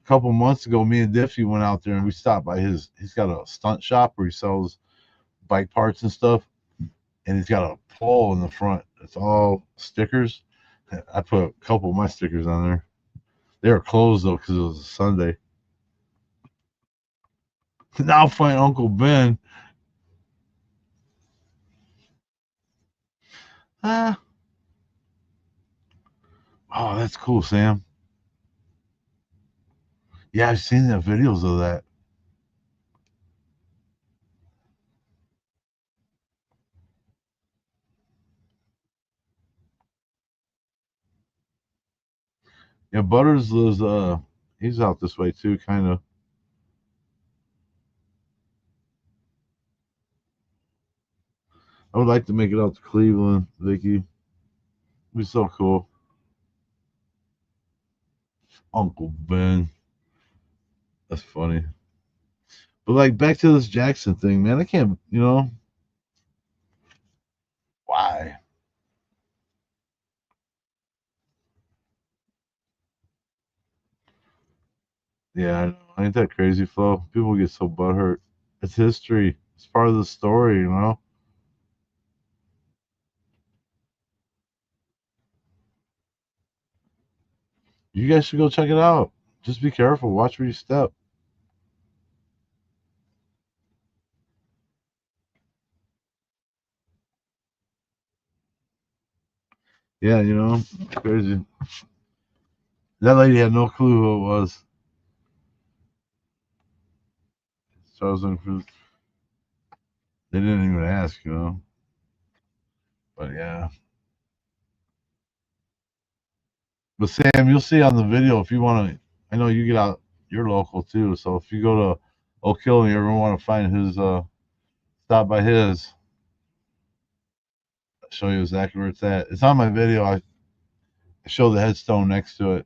a couple months ago, me and Diffie went out there and we stopped by his. He's got a stunt shop where he sells bike parts and stuff. and he's got a pole in the front. It's all stickers. I put a couple of my stickers on there. They were closed though because it was a Sunday. Now find Uncle Ben. Ah, oh, that's cool, Sam. Yeah, I've seen the videos of that. Yeah, Butters lives. He's out this way too, kind of. I would like to make it out to Cleveland, Vicky. It'd be so cool. Uncle Ben. That's funny. But like back to this Jackson thing, man. I can't. Why? Yeah, I know. Ain't that crazy, Flo? People get so butthurt. It's history. It's part of the story. You guys should go check it out. Just be careful. Watch where you step. Yeah, crazy. That lady had no clue who it was. Charles Cruz. They didn't even ask. But yeah. But Sam, you'll see on the video if you want to. I know you get out. You're local too, so if you go to Oak Hill and you ever want to find his, stop by his. I'll show you exactly where it's at. It's on my video. I show the headstone next to it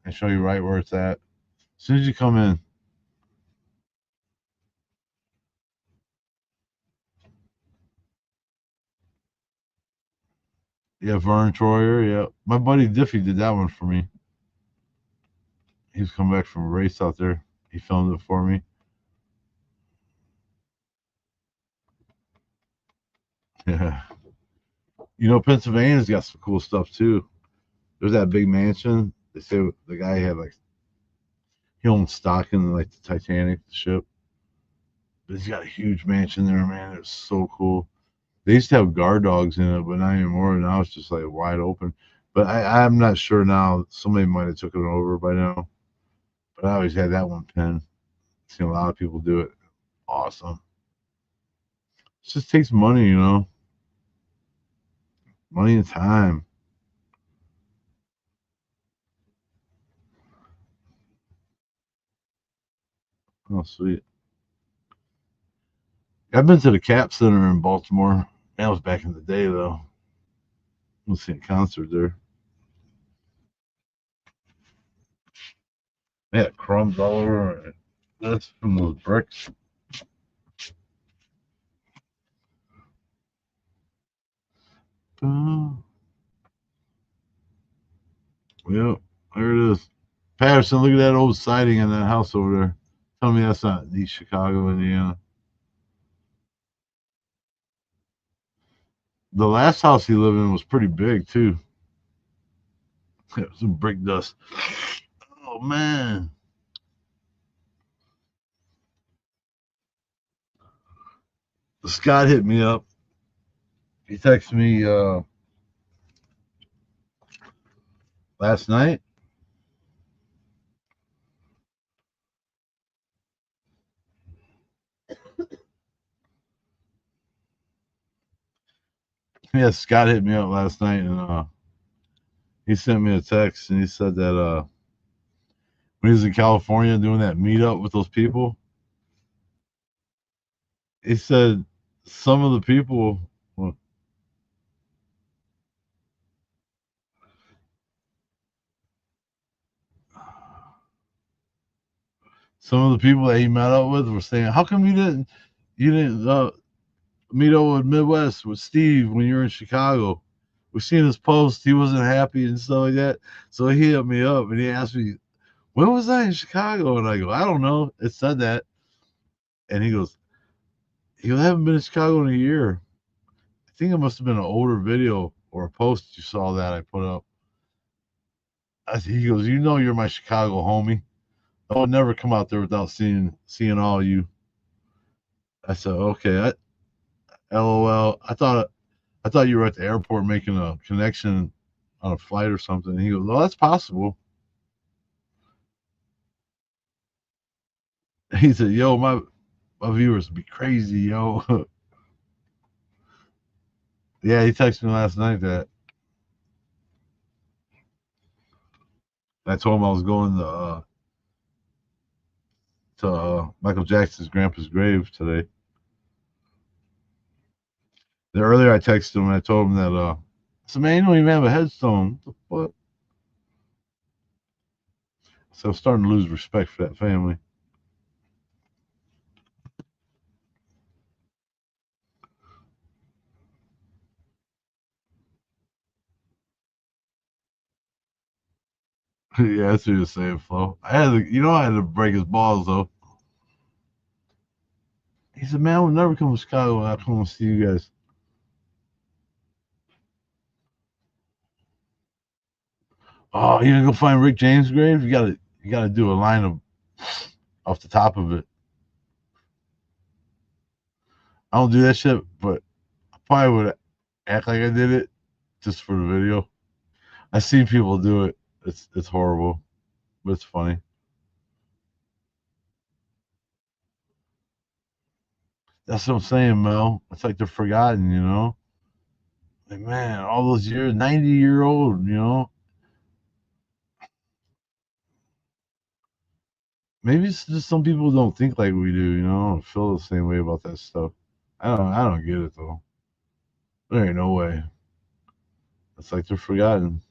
and show you right where it's at. As soon as you come in, yeah, Vern Troyer. Yeah, my buddy Diffie did that one for me. He's come back from a race out there. He filmed it for me. Yeah. Pennsylvania's got some cool stuff too. There's that big mansion. They say the guy had like he owned stock in like the Titanic ship. But he's got a huge mansion there, man. It's so cool. They used to have guard dogs in it, but not anymore. Now it's just like wide open. But I'm not sure now. Somebody might have took it over by now. But I always had that one pen. Seen a lot of people do it. Awesome. It just takes money, money and time. Oh, sweet. I've been to the Cap Center in Baltimore. That was back in the day, though. I was seeing a concert there. They had crumbs all over. That's from those bricks. Oh, yep, there it is. Patterson, look at that old siding on that house over there. Tell me that's not East Chicago, Indiana. The last house he lived in was pretty big, too. Some brick dust. Oh, man. Scott hit me up. He texted me last night. Yeah, Scott hit me up last night, and he sent me a text, and he said that when he was in California doing that meetup with those people, he said some of the people, well, some of the people that he met up with were saying, "How come you didn't meet up with Midwest with Steve when you were in Chicago? We seen his post; he wasn't happy and stuff like that." So he hit me up and he asked me, "When was I in Chicago?" And I go, "I don't know." It said that, and he goes, "You haven't been in Chicago in a year." think it must have been an older video or a post you saw that I put up. He goes, you know, you're my Chicago homie. I would never come out there without seeing all of you. I said, okay, LOL. I thought you were at the airport making a connection on a flight or something. And he goes, well, that's possible. He said, yo, my viewers be crazy, yo. Yeah, he texted me last night that I told him I was going to Michael Jackson's grandpa's grave today. The earlier I texted him and I told him that I said, man, you don't even have a headstone. What the fuck? So I'm starting to lose respect for that family. Yeah, that's what he was saying, Flo. I had to break his balls though. He said, man, I would never come to Chicago. I'll come and see you guys. Oh, you gonna go find Rick James' grave? You gotta do a line of off the top of it. I don't do that shit, but I probably would act like I did it just for the video. I see people do it. It's horrible, but it's funny. That's what I'm saying, Mel. It's like they're forgotten, you know? Like, man, all those years, 90-year old, you know? Maybe it's just some people don't think like we do, you know? I feel the same way about that stuff. I don't get it though. There ain't no way. It's like they're forgotten.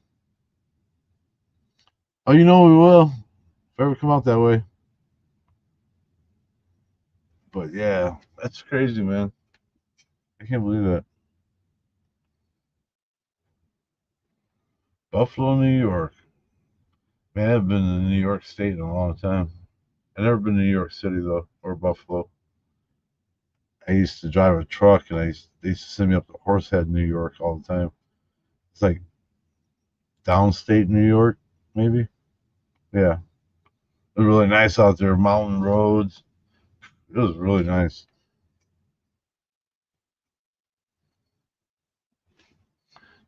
Oh, you know we will. If I ever come out that way. But yeah, that's crazy, man. I can't believe that. Buffalo, New York. Man, I've been in New York State in a long time. I've never been to New York City though, or Buffalo. I used to drive a truck, and they used to send me up to Horsehead, New York, all the time. It's like downstate New York, maybe. Yeah, it was really nice out there. Mountain roads. It was really nice.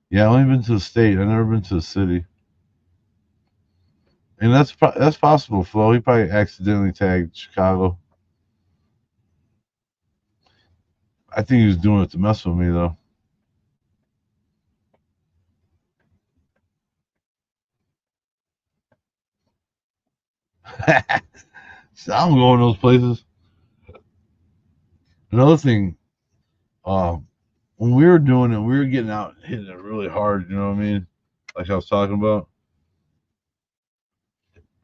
Yeah, I've only been to the state. I've never been to the city, and that's possible. Flo, he probably accidentally tagged Chicago. I think he was doing it to mess with me, though. So I'm going to those places. Another thing, uh, when we were doing it, we were getting out and hitting it really hard. You know what I mean? Like I was talking about.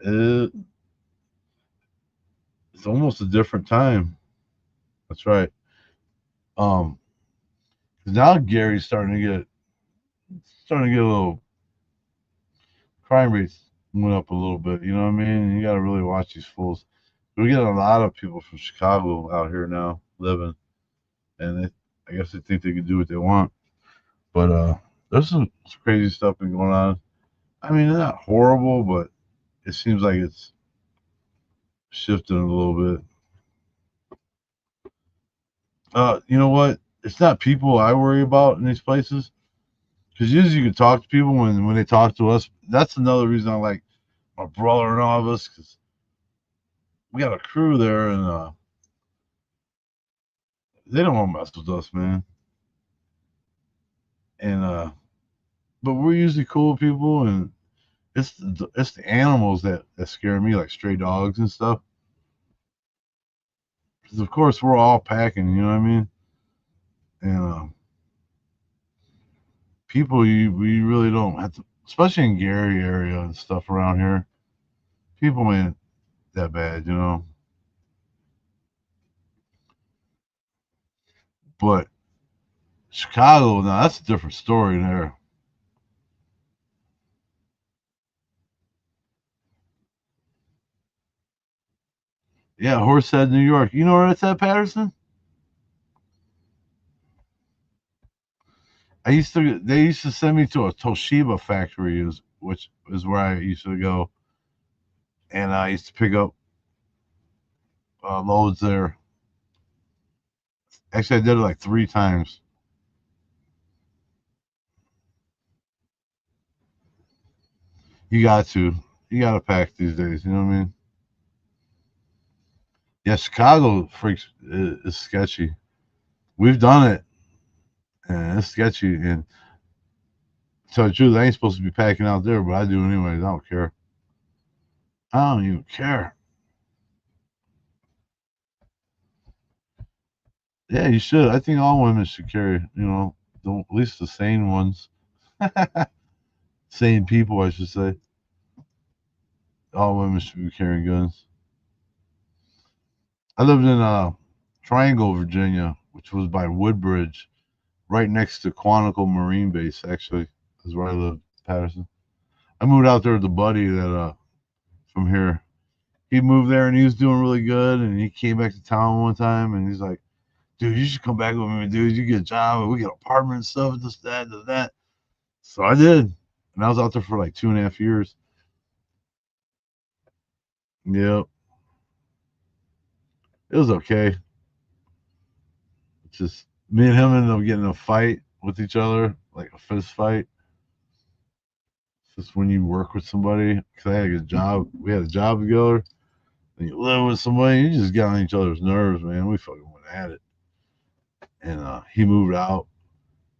It, it's almost a different time. That's right. Um, 'Cause now Gary's starting to get a little crime rates went up a little bit. You know what I mean? You got to really watch these fools. We're getting a lot of people from Chicago out here now living, and I guess they think they can do what they want. But there's some crazy stuff been going on. I mean, it's not horrible, but it seems like it's shifting a little bit. You know what? It's not people I worry about in these places, because usually you can talk to people when they talk to us. That's another reason I like my brother and all of us, because we got a crew there, and they don't want to mess with us, man. And but we're usually cool people, and it's the animals that scare me, like stray dogs and stuff. Because of course we're all packing, you know what I mean? And people, we really don't have to, especially in Gary area and stuff around here. People ain't that bad, you know. But Chicago, now that's a different story there. Yeah, Horsehead, New York. You know where that's at, Patterson? They used to send me to a Toshiba factory, which is where I used to go, and I used to pick up loads there. Actually, I did it like 3 times. You got to, you got to pack these days. You know what I mean? Yeah, Chicago freaks is sketchy. We've done it, and it's sketchy. And to tell the truth, I ain't supposed to be packing out there, but I do anyways. I don't care. I don't even care. Yeah, you should. I think all women should carry. At least the sane ones, sane people, I should say. All women should be carrying guns. I lived in Triangle, Virginia, which was by Woodbridge, right next to Quantico Marine Base. Actually, is where I lived, Patterson. I moved out there with a buddy that from here. He moved there and he was doing really good, and he came back to town one time, and he's like, "Dude, you should come back with me, dude. You get a job, and we get an apartment and stuff, this, that." So I did, and I was out there for like 2.5 years. Yep, it was okay. It's just me and him ended up getting in a fight with each other, like a fist fight. It's just when you work with somebody, because I had a job, we had a job together, and you live with somebody, you just get on each other's nerves, man. We fucking went at it, and he moved out,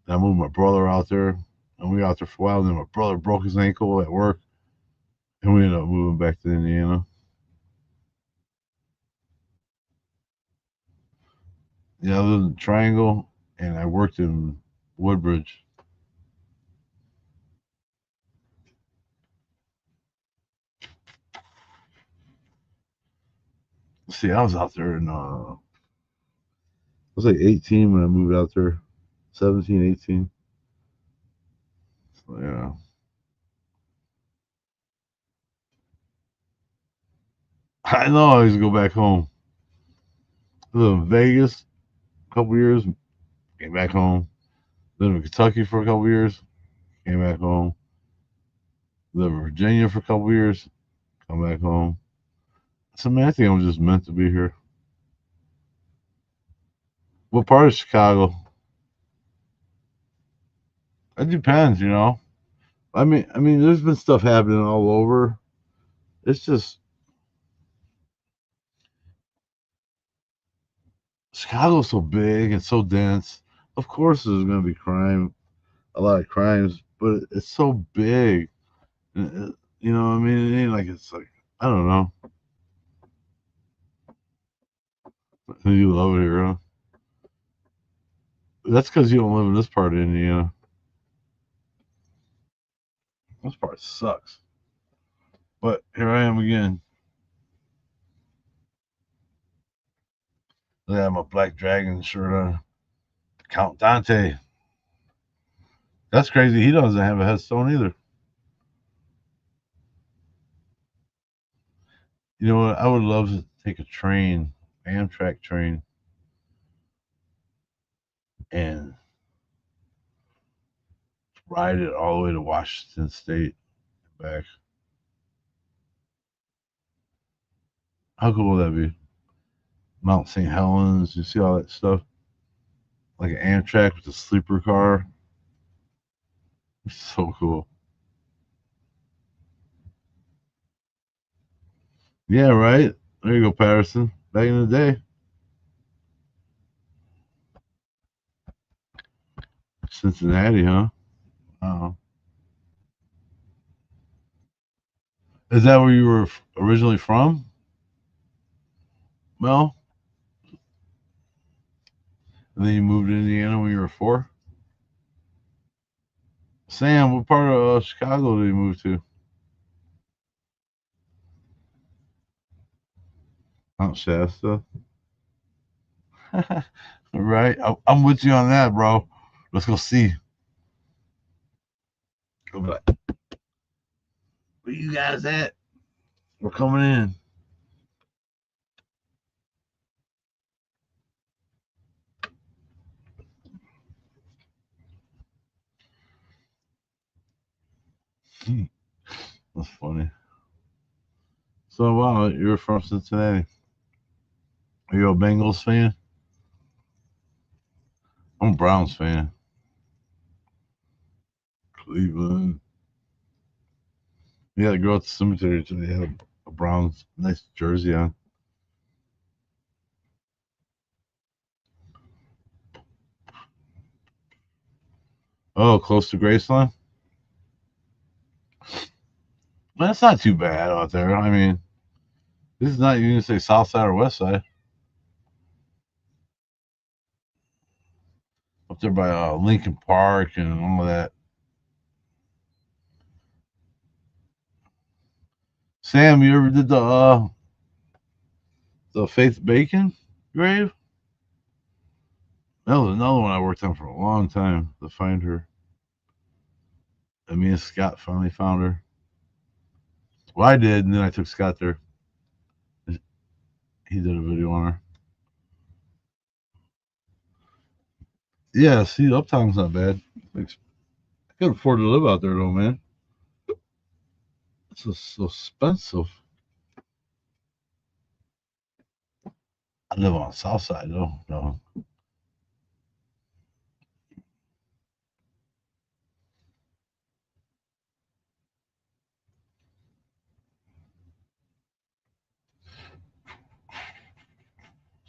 and I moved my brother out there, and we were out there for a while. And then my brother broke his ankle at work, and we ended up moving back to Indiana. Yeah, I lived in Triangle, and I worked in Woodbridge. See, I was out there in I was like 18 when I moved out there, 17, 18. So, yeah. I know I used to go back home. I lived in Vegas a couple years, came back home. Lived in Kentucky for a couple years, came back home. Lived in Virginia for a couple years, come back home. So, man, I think I'm just meant to be here. What part of Chicago? It depends. I mean, there's been stuff happening all over. It's just Chicago's so big and so dense. Of course, there's going to be crime, a lot of crimes, but it's so big. You know, what I mean, it ain't like it's like I don't know. You love it here, huh? That's because you don't live in this part of Indiana. This part sucks. But here I am again. I have my Black Dragon shirt on. Count Dante. That's crazy. He doesn't have a headstone either. You know what? I would love to take a train, Amtrak train, and ride it all the way to Washington State and back. How cool would that be? Mount St. Helens, you see all that stuff? Like an Amtrak with a sleeper car. It's so cool. Yeah, right? There you go, Patterson. Back in the day. Cincinnati, huh? Oh. Is that where you were originally from? Well, and then you moved to Indiana when you were 4? Sam, what part of Chicago did you move to? Mount Shasta. Right? I'm with you on that, bro. Let's go see. Go be like, where you guys at? We're coming in. That's funny. So, wow, you're from Cincinnati. Are you a Bengals fan? I'm a Browns fan. Cleveland. Yeah, the girl at the cemetery today had a Browns nice jersey on. Oh, close to Graceland? Well, that's not too bad out there. I mean, this is not, you can say south side or west side. Up there by Lincoln Park and all of that. Sam, you ever did the Faith Bacon grave? That was another one I worked on for a long time to find her. And me and Scott finally found her. Well, I did, and then I took Scott there. He did a video on her. Yeah, see, Uptown's not bad. I could afford to live out there though, man. It's so expensive. I live on the south side though. No.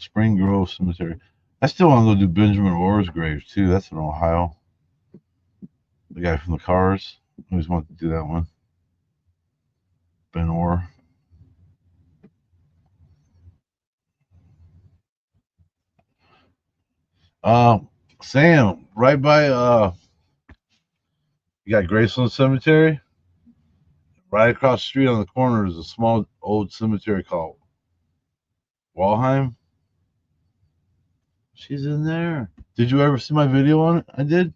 Spring Grove Cemetery. I still want to go do Benjamin Orr's grave too. That's in Ohio. The guy from the Cars. I always wanted to do that one. Ben Orr. Uh, Sam, right by you got Graceland Cemetery. Right across the street on the corner is a small old cemetery called Walheim. She's in there. Did you ever see my video on it? I did.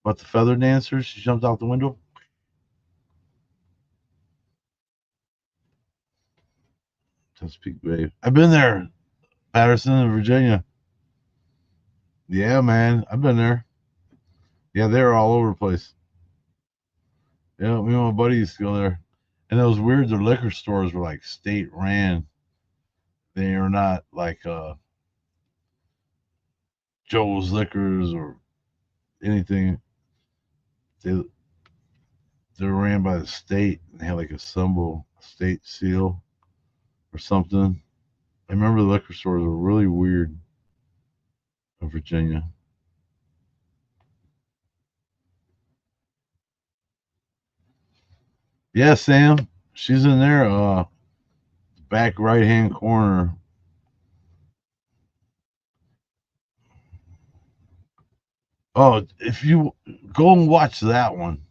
About the feather dancer. She jumped out the window. Chesapeake Bay. I've been there. Patterson, Virginia. Yeah, man. I've been there. Yeah, they're all over the place. Yeah, me and my buddy used to go there. And it was weird. Their liquor stores were like state ran. They are not like Joe's Liquors or anything. They they're ran by the state and they had like a symbol, a state seal or something. I remember the liquor stores were really weird in Virginia. Yeah, Sam, she's in there, back right hand corner. Oh, if you go and watch that one.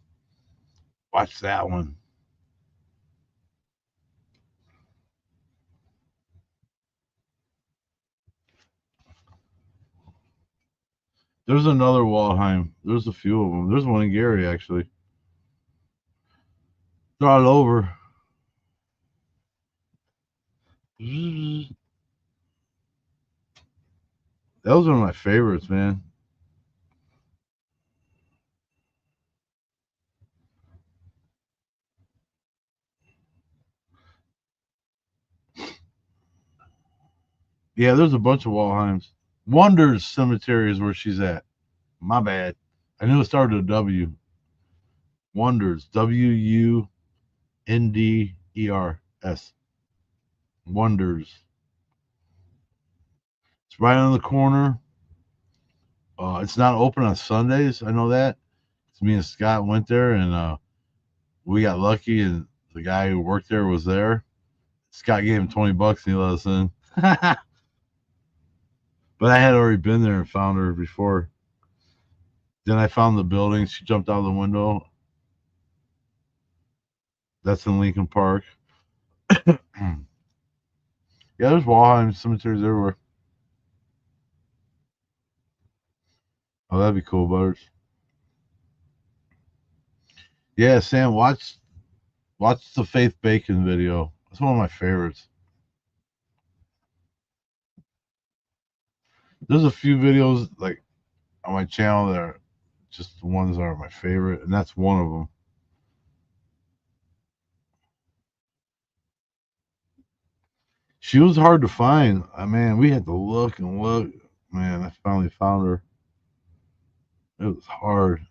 There's another Waldheim. There's a few of them. There's one in Gary actually. They're all over. That was one of my favorites, man. Yeah, there's a bunch of Waldheims. Wonders Cemetery is where she's at. My bad. I knew it started with a W. Wonders. Wunders. Wonders. It's right on the corner. It's not open on Sundays. I know that. It's me and Scott went there, and we got lucky, and the guy who worked there was there. Scott gave him $20, and he let us in. But I had already been there and found her before. Then I found the building. She jumped out of the window. That's in Lincoln Park. Yeah, there's Walheim cemeteries everywhere. Oh, that'd be cool, Butters. Yeah, Sam, watch the Faith Bacon video. It's one of my favorites. There's a few videos like on my channel that are just the ones that are my favorite, and that's one of them. She was hard to find. Man, we had to look and look. Man, I finally found her. It was hard.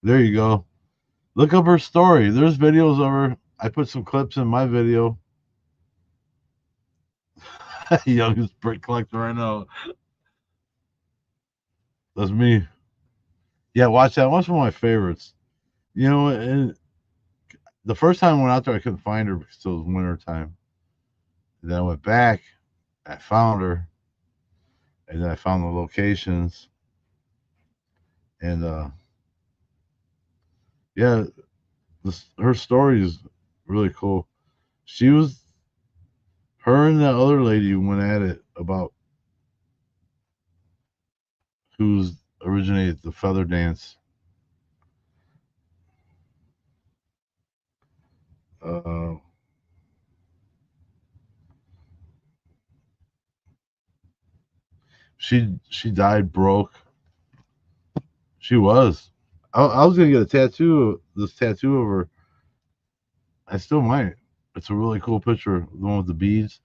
There you go. Look up her story. There's videos of her. I put some clips in my video. Youngest brick collector right now. That's me. Yeah, watch that. That's one of my favorites. You know, and the first time I went out there, I couldn't find her because it was winter time. And then I went back. I found her, and then I found the locations. And yeah, her story is really cool. She was her and the other lady went at it about who's originated the feather dance. Uh, she died broke. She was. I was gonna get a tattoo. This tattoo of her. I still might. It's a really cool picture. The one with the beads.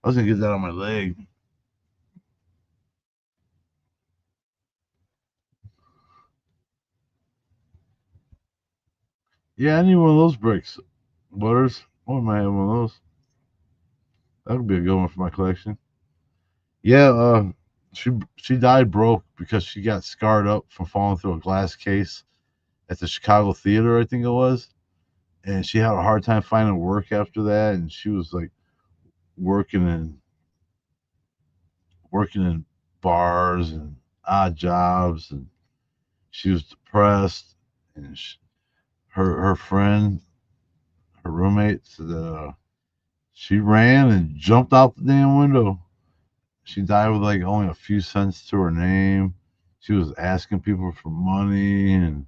I was gonna get that on my leg. Yeah, I need one of those bricks. Butters. What am I having one of those? That would be a good one for my collection. Yeah, she died broke because she got scarred up from falling through a glass case at the Chicago theater, I think it was. And she had a hard time finding work after that, and she was like working in working in bars and odd jobs, and she was depressed. And her friend, her roommate, said that she ran and jumped out the damn window. She died with like only a few cents to her name. She was asking people for money, and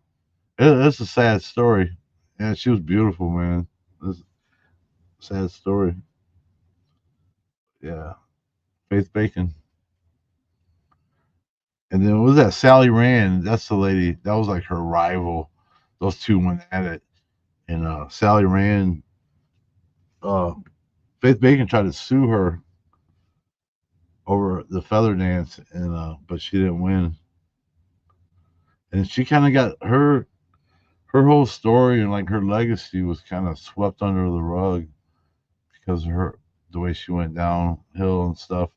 it's a sad story. Yeah, she was beautiful, man. It's a sad story. Yeah, Faith Bacon. And then what was that? Sally Rand. That's the lady. That was like her rival. Those two went at it, and Sally Rand, uh, Faith Bacon tried to sue her over the feather dance, and but she didn't win. And she kind of got her whole story and like her legacy was kind of swept under the rug because of her the way she went downhill and stuff.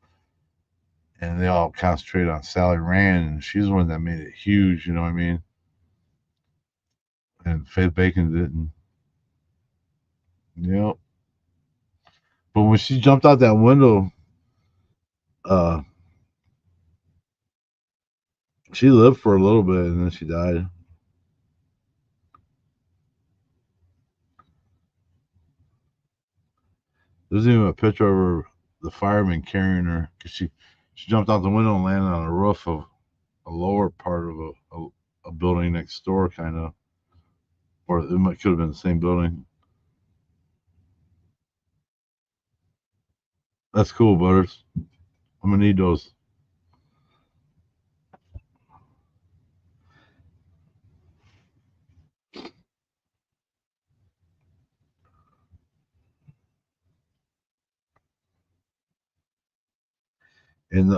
And they all concentrated on Sally Rand, and she's the one that made it huge. You know what I mean? And Faith Bacon didn't. Yep. But when she jumped out that window, uh, she lived for a little bit and then she died. There's even a picture of her, the fireman carrying her because she jumped out the window and landed on the roof of a lower part of a building next door, kind of, or could have been the same building. That's cool, Butters. I'm gonna need those. And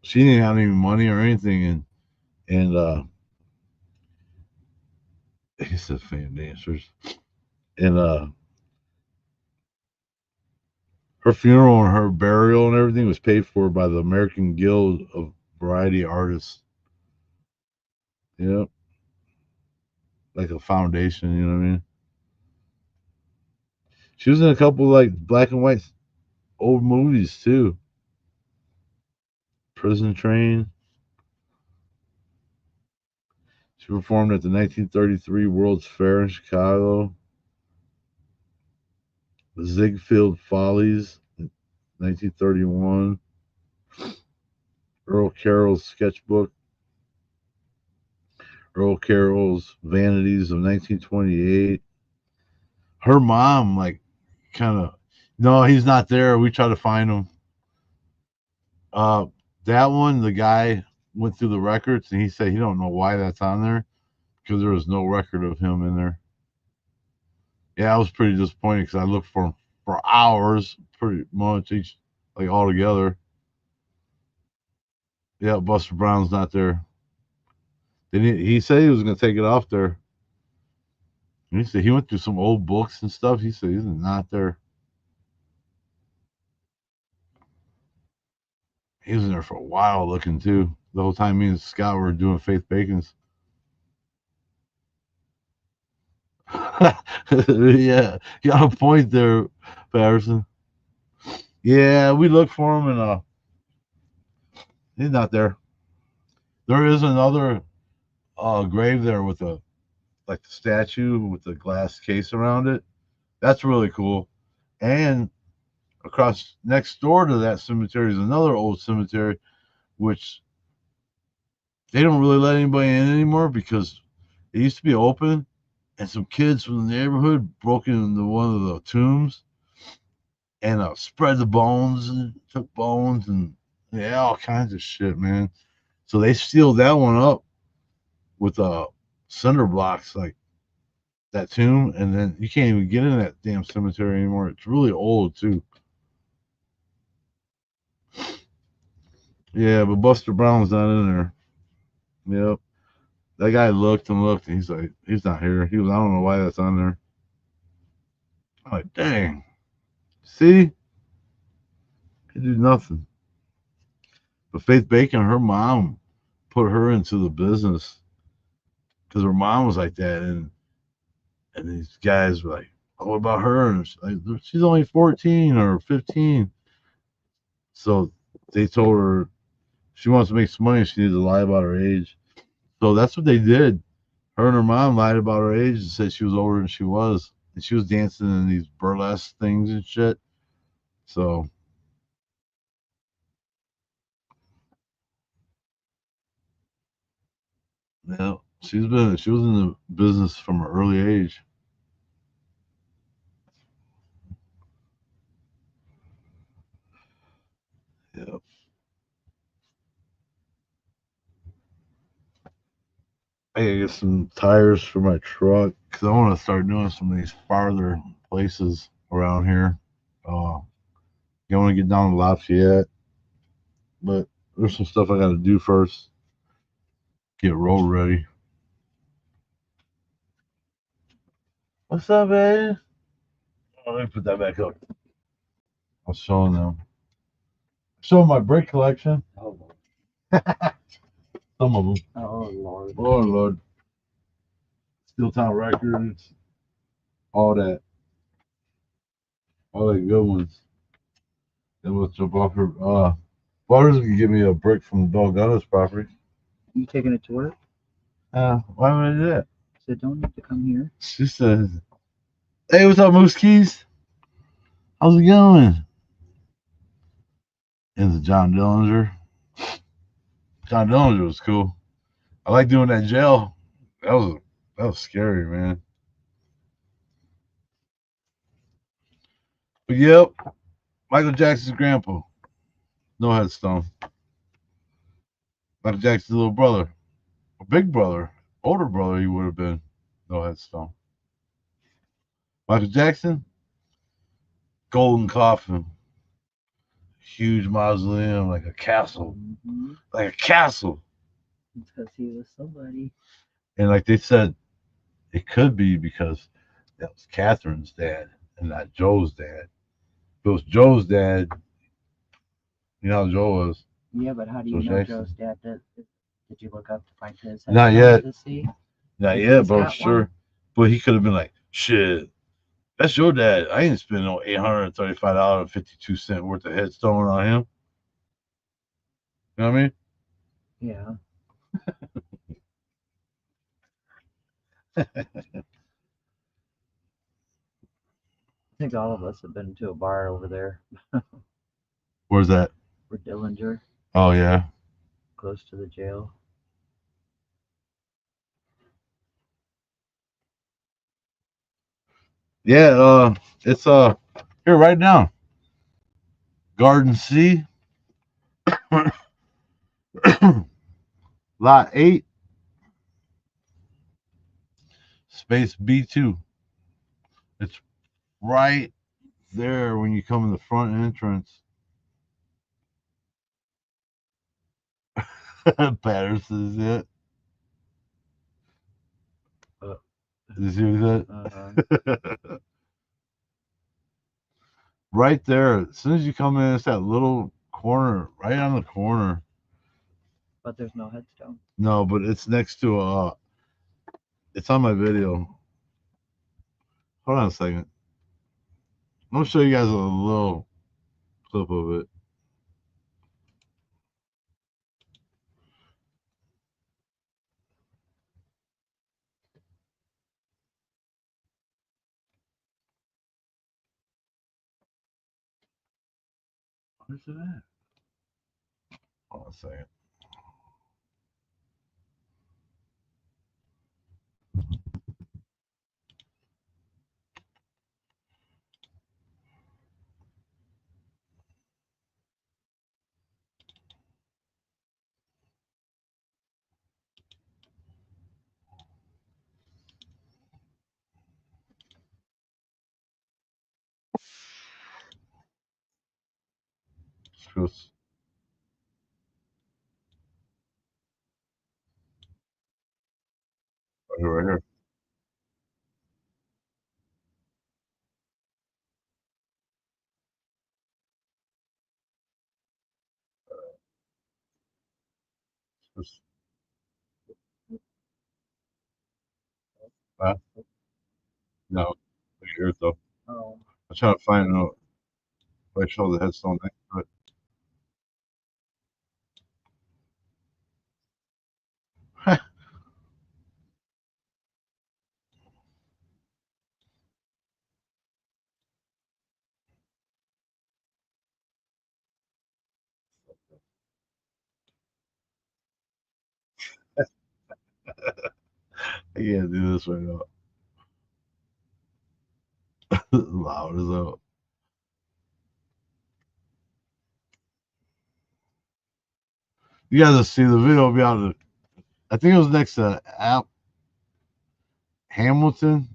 she didn't have any money or anything, and he said fan dancers, and her funeral and her burial and everything was paid for by the American Guild of Variety Artists. Yep, like a foundation. You know what I mean? She was in a couple like black and white old movies too. Prison Train. She performed at the 1933 World's Fair in Chicago. The Ziegfeld Follies, 1931. Earl Carroll's Sketchbook. Earl Carroll's Vanities of 1928. Her mom, like, kind of, no, he's not there. We try to find him. Uh, That one, the guy went through the records and he said he don't know why that's on there because there was no record of him in there. Yeah, I was pretty disappointed because I looked for him for hours, pretty much each like all together. Yeah, Buster Brown's not there. Then he said he was gonna take it off there. And he said he went through some old books and stuff. He said he's not there. He was in there for a while looking too. The whole time me and Scott were doing Faith Bacon's. Yeah, you got a point there, Patterson. Yeah, we looked for him and he's not there. There is another grave there with a like the statue with the glass case around it. That's really cool. And across next door to that cemetery is another old cemetery, which they don't really let anybody in anymore because it used to be open, and some kids from the neighborhood broke into one of the tombs and spread the bones and took bones and yeah, all kinds of shit, man. So they sealed that one up with cinder blocks like that tomb, and then you can't even get in that damn cemetery anymore. It's really old too. Yeah, but Buster Brown's not in there. Yep. That guy looked and looked, and he's like, he's not here. He was, I don't know why that's on there. I'm like, dang. See? He did nothing. But Faith Bacon, her mom put her into the business because her mom was like that, and these guys were like, "Oh, what about her?" And she's only 14 or 15. So they told her she wants to make some money. She needs to lie about her age. So that's what they did. Her and her mom lied about her age and said she was older than she was, and she was dancing in these burlesque things and shit. So yeah, she was in the business from an early age. Yeah. I gotta get some tires for my truck because I want to start doing some of these farther places around here. Uh, you want to get down to Lafayette, but there's some stuff I got to do first. Get road ready. What's up, man? Oh, let me put that back up. I was showing them. Showing my brick collection. Oh, some of them. Oh Lord. Oh Lord. Steel Town Records. All that. All the good ones. Then we'll jump off her. Butters can give me a brick from Dolgana's property. You taking it to work? Why would I do that? So don't need to come here. She says, "Hey, what's up, Moose Keys? How's it going?" And the John Dillinger. John Dillinger was cool. I like doing that jail. That was scary, man. But yep, Michael Jackson's grandpa. No headstone. Michael Jackson's little brother. A big brother. Older brother he would have been. No headstone. Michael Jackson, golden coffin. Huge mausoleum, like a castle. Mm-hmm. Like a castle. Because he was somebody. And like they said, it could be because that was Catherine's dad and not Joe's dad. If it was Joe's dad, you know how Joe was. Yeah, but how do you know Joe's dad? Did you look up to find his Not yet. To see? Not yet, but sure. But he could have been like, shit, that's your dad. I ain't spending no $835.52 worth of headstone on him. You know what I mean? Yeah. I think all of us have been to a bar over there. Where's that? For Dillinger. Oh yeah. Close to the jail. Yeah, it's here right now. Garden C. Lot 8, space B2. It's right there when you come in the front entrance. Patterson's it. Did you see what that? Right there. As soon as you come in, it's that little corner, right on the corner. But there's no headstone. No, but it's next to it's on my video. Hold on a second. I'm gonna show you guys a little clip of it. Where's it at? Hold on a second. Just right here. Just, no, right here though. Oh. I'm trying to find out. I show the headstone next to it. I can't do this right now. Loud as hell. You guys will see the video. Will be out of. I think it was next to Hamilton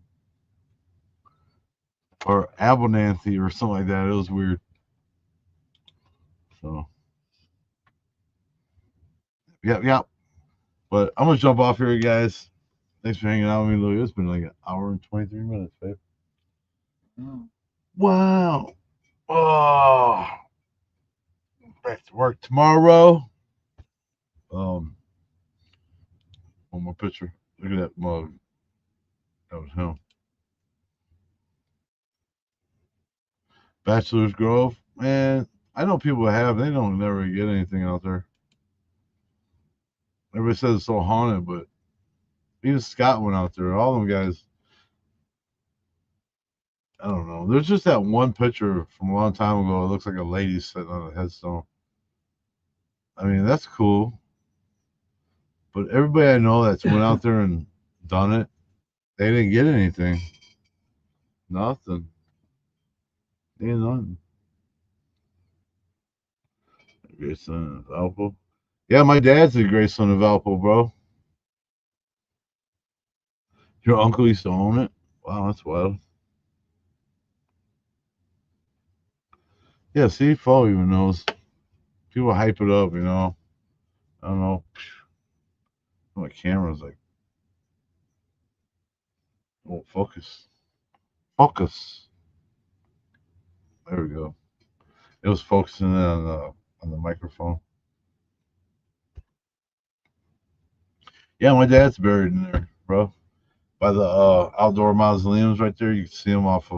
or Abernathy or something like that. It was weird. So, yep. But I'm gonna jump off here, guys. Thanks for hanging out with me, Louis. It's been like an hour and 23 minutes, babe. Mm. Wow. Oh, back to work tomorrow. One more picture. Look at that mug. That was him. Bachelor's Grove, man. I know people have. They don't never get anything out there. Everybody says it's so haunted, but even Scott went out there. All them guys. I don't know. There's just that one picture from a long time ago. It looks like a lady sitting on a headstone. I mean, that's cool. But everybody I know that's went out there and done it, they didn't get anything. Nothing. Ain't nothing. Great son of Valpo. Yeah, my dad's a great son of Valpo, bro. Your uncle used to own it. Wow, that's wild. Yeah, see, Fo even knows. People hype it up, you know. I don't know. My camera's like, oh, focus. Focus. There we go. It was focusing in on the microphone. Yeah, my dad's buried in there, bro. By the outdoor mausoleums right there. You can see him off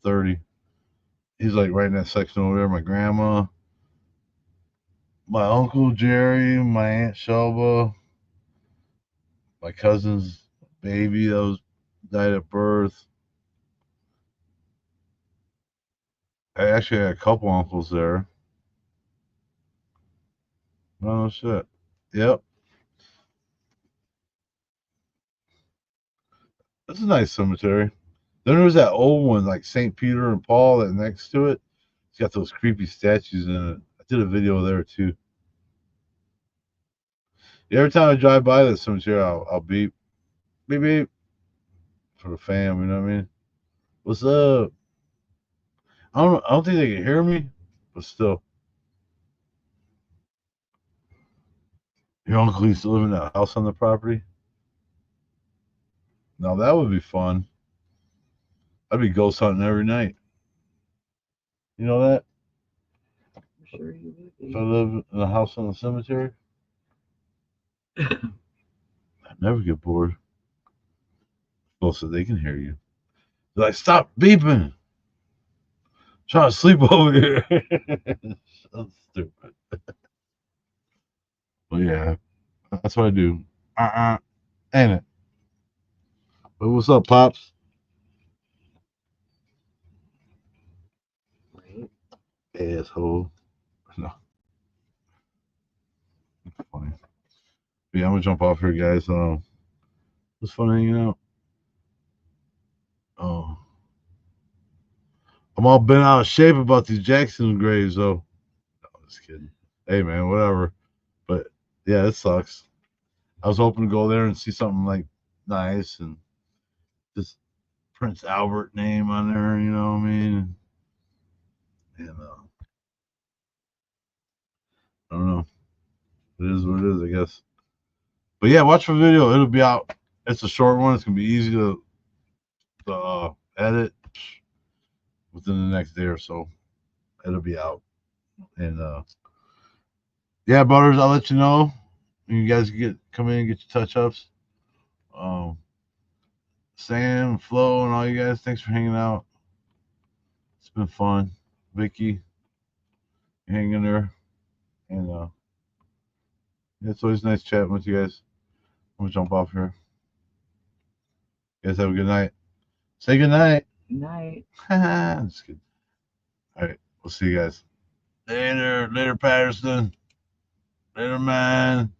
30. He's like right in that section over there. My grandma, my uncle Jerry, my aunt Shelba, my cousin's baby that was died at birth. I actually had a couple uncles there. Oh shit. Yep. That's a nice cemetery. Then there was that old one, like St. Peter and Paul, that next to it. It's got those creepy statues in it. I did a video there too. Yeah, every time I drive by this cemetery, I'll beep, beep, beep for the fam. You know what I mean? What's up? I don't think they can hear me, but still. Your uncle used to live in that house on the property. Now that would be fun. I'd be ghost hunting every night. You know that? I'm sure you would If be. I live in a house on the cemetery, I'd never get bored. Well, so they can hear you. They're like, stop beeping. I'm trying to sleep over here. So stupid. But yeah, that's what I do. Ain't it? But what's up, pops? Right? Asshole. No, funny. But yeah, I'm gonna jump off here, guys. It was fun hanging out. Oh, I'm all bent out of shape about these Jackson graves, though. No, I'm just kidding. Hey, man, whatever. But yeah, it sucks. I was hoping to go there and see something like nice and just Prince Albert name on there. You know what I mean? And I don't know. It is what it is, I guess. But yeah, watch the video. It'll be out. It's a short one. It's gonna be easy to edit within the next day or so. It'll be out. And yeah, Butters, I'll let you know. You guys come in and get your touch ups. Um, Sam, Flo, and all you guys, thanks for hanging out. It's been fun. Vicky, hanging there. And it's always nice chatting with you guys. I'm gonna jump off here. You guys have a good night. Say good night. Good night. Just kidding. All right, we'll see you guys later. Later, Patterson. Later, man.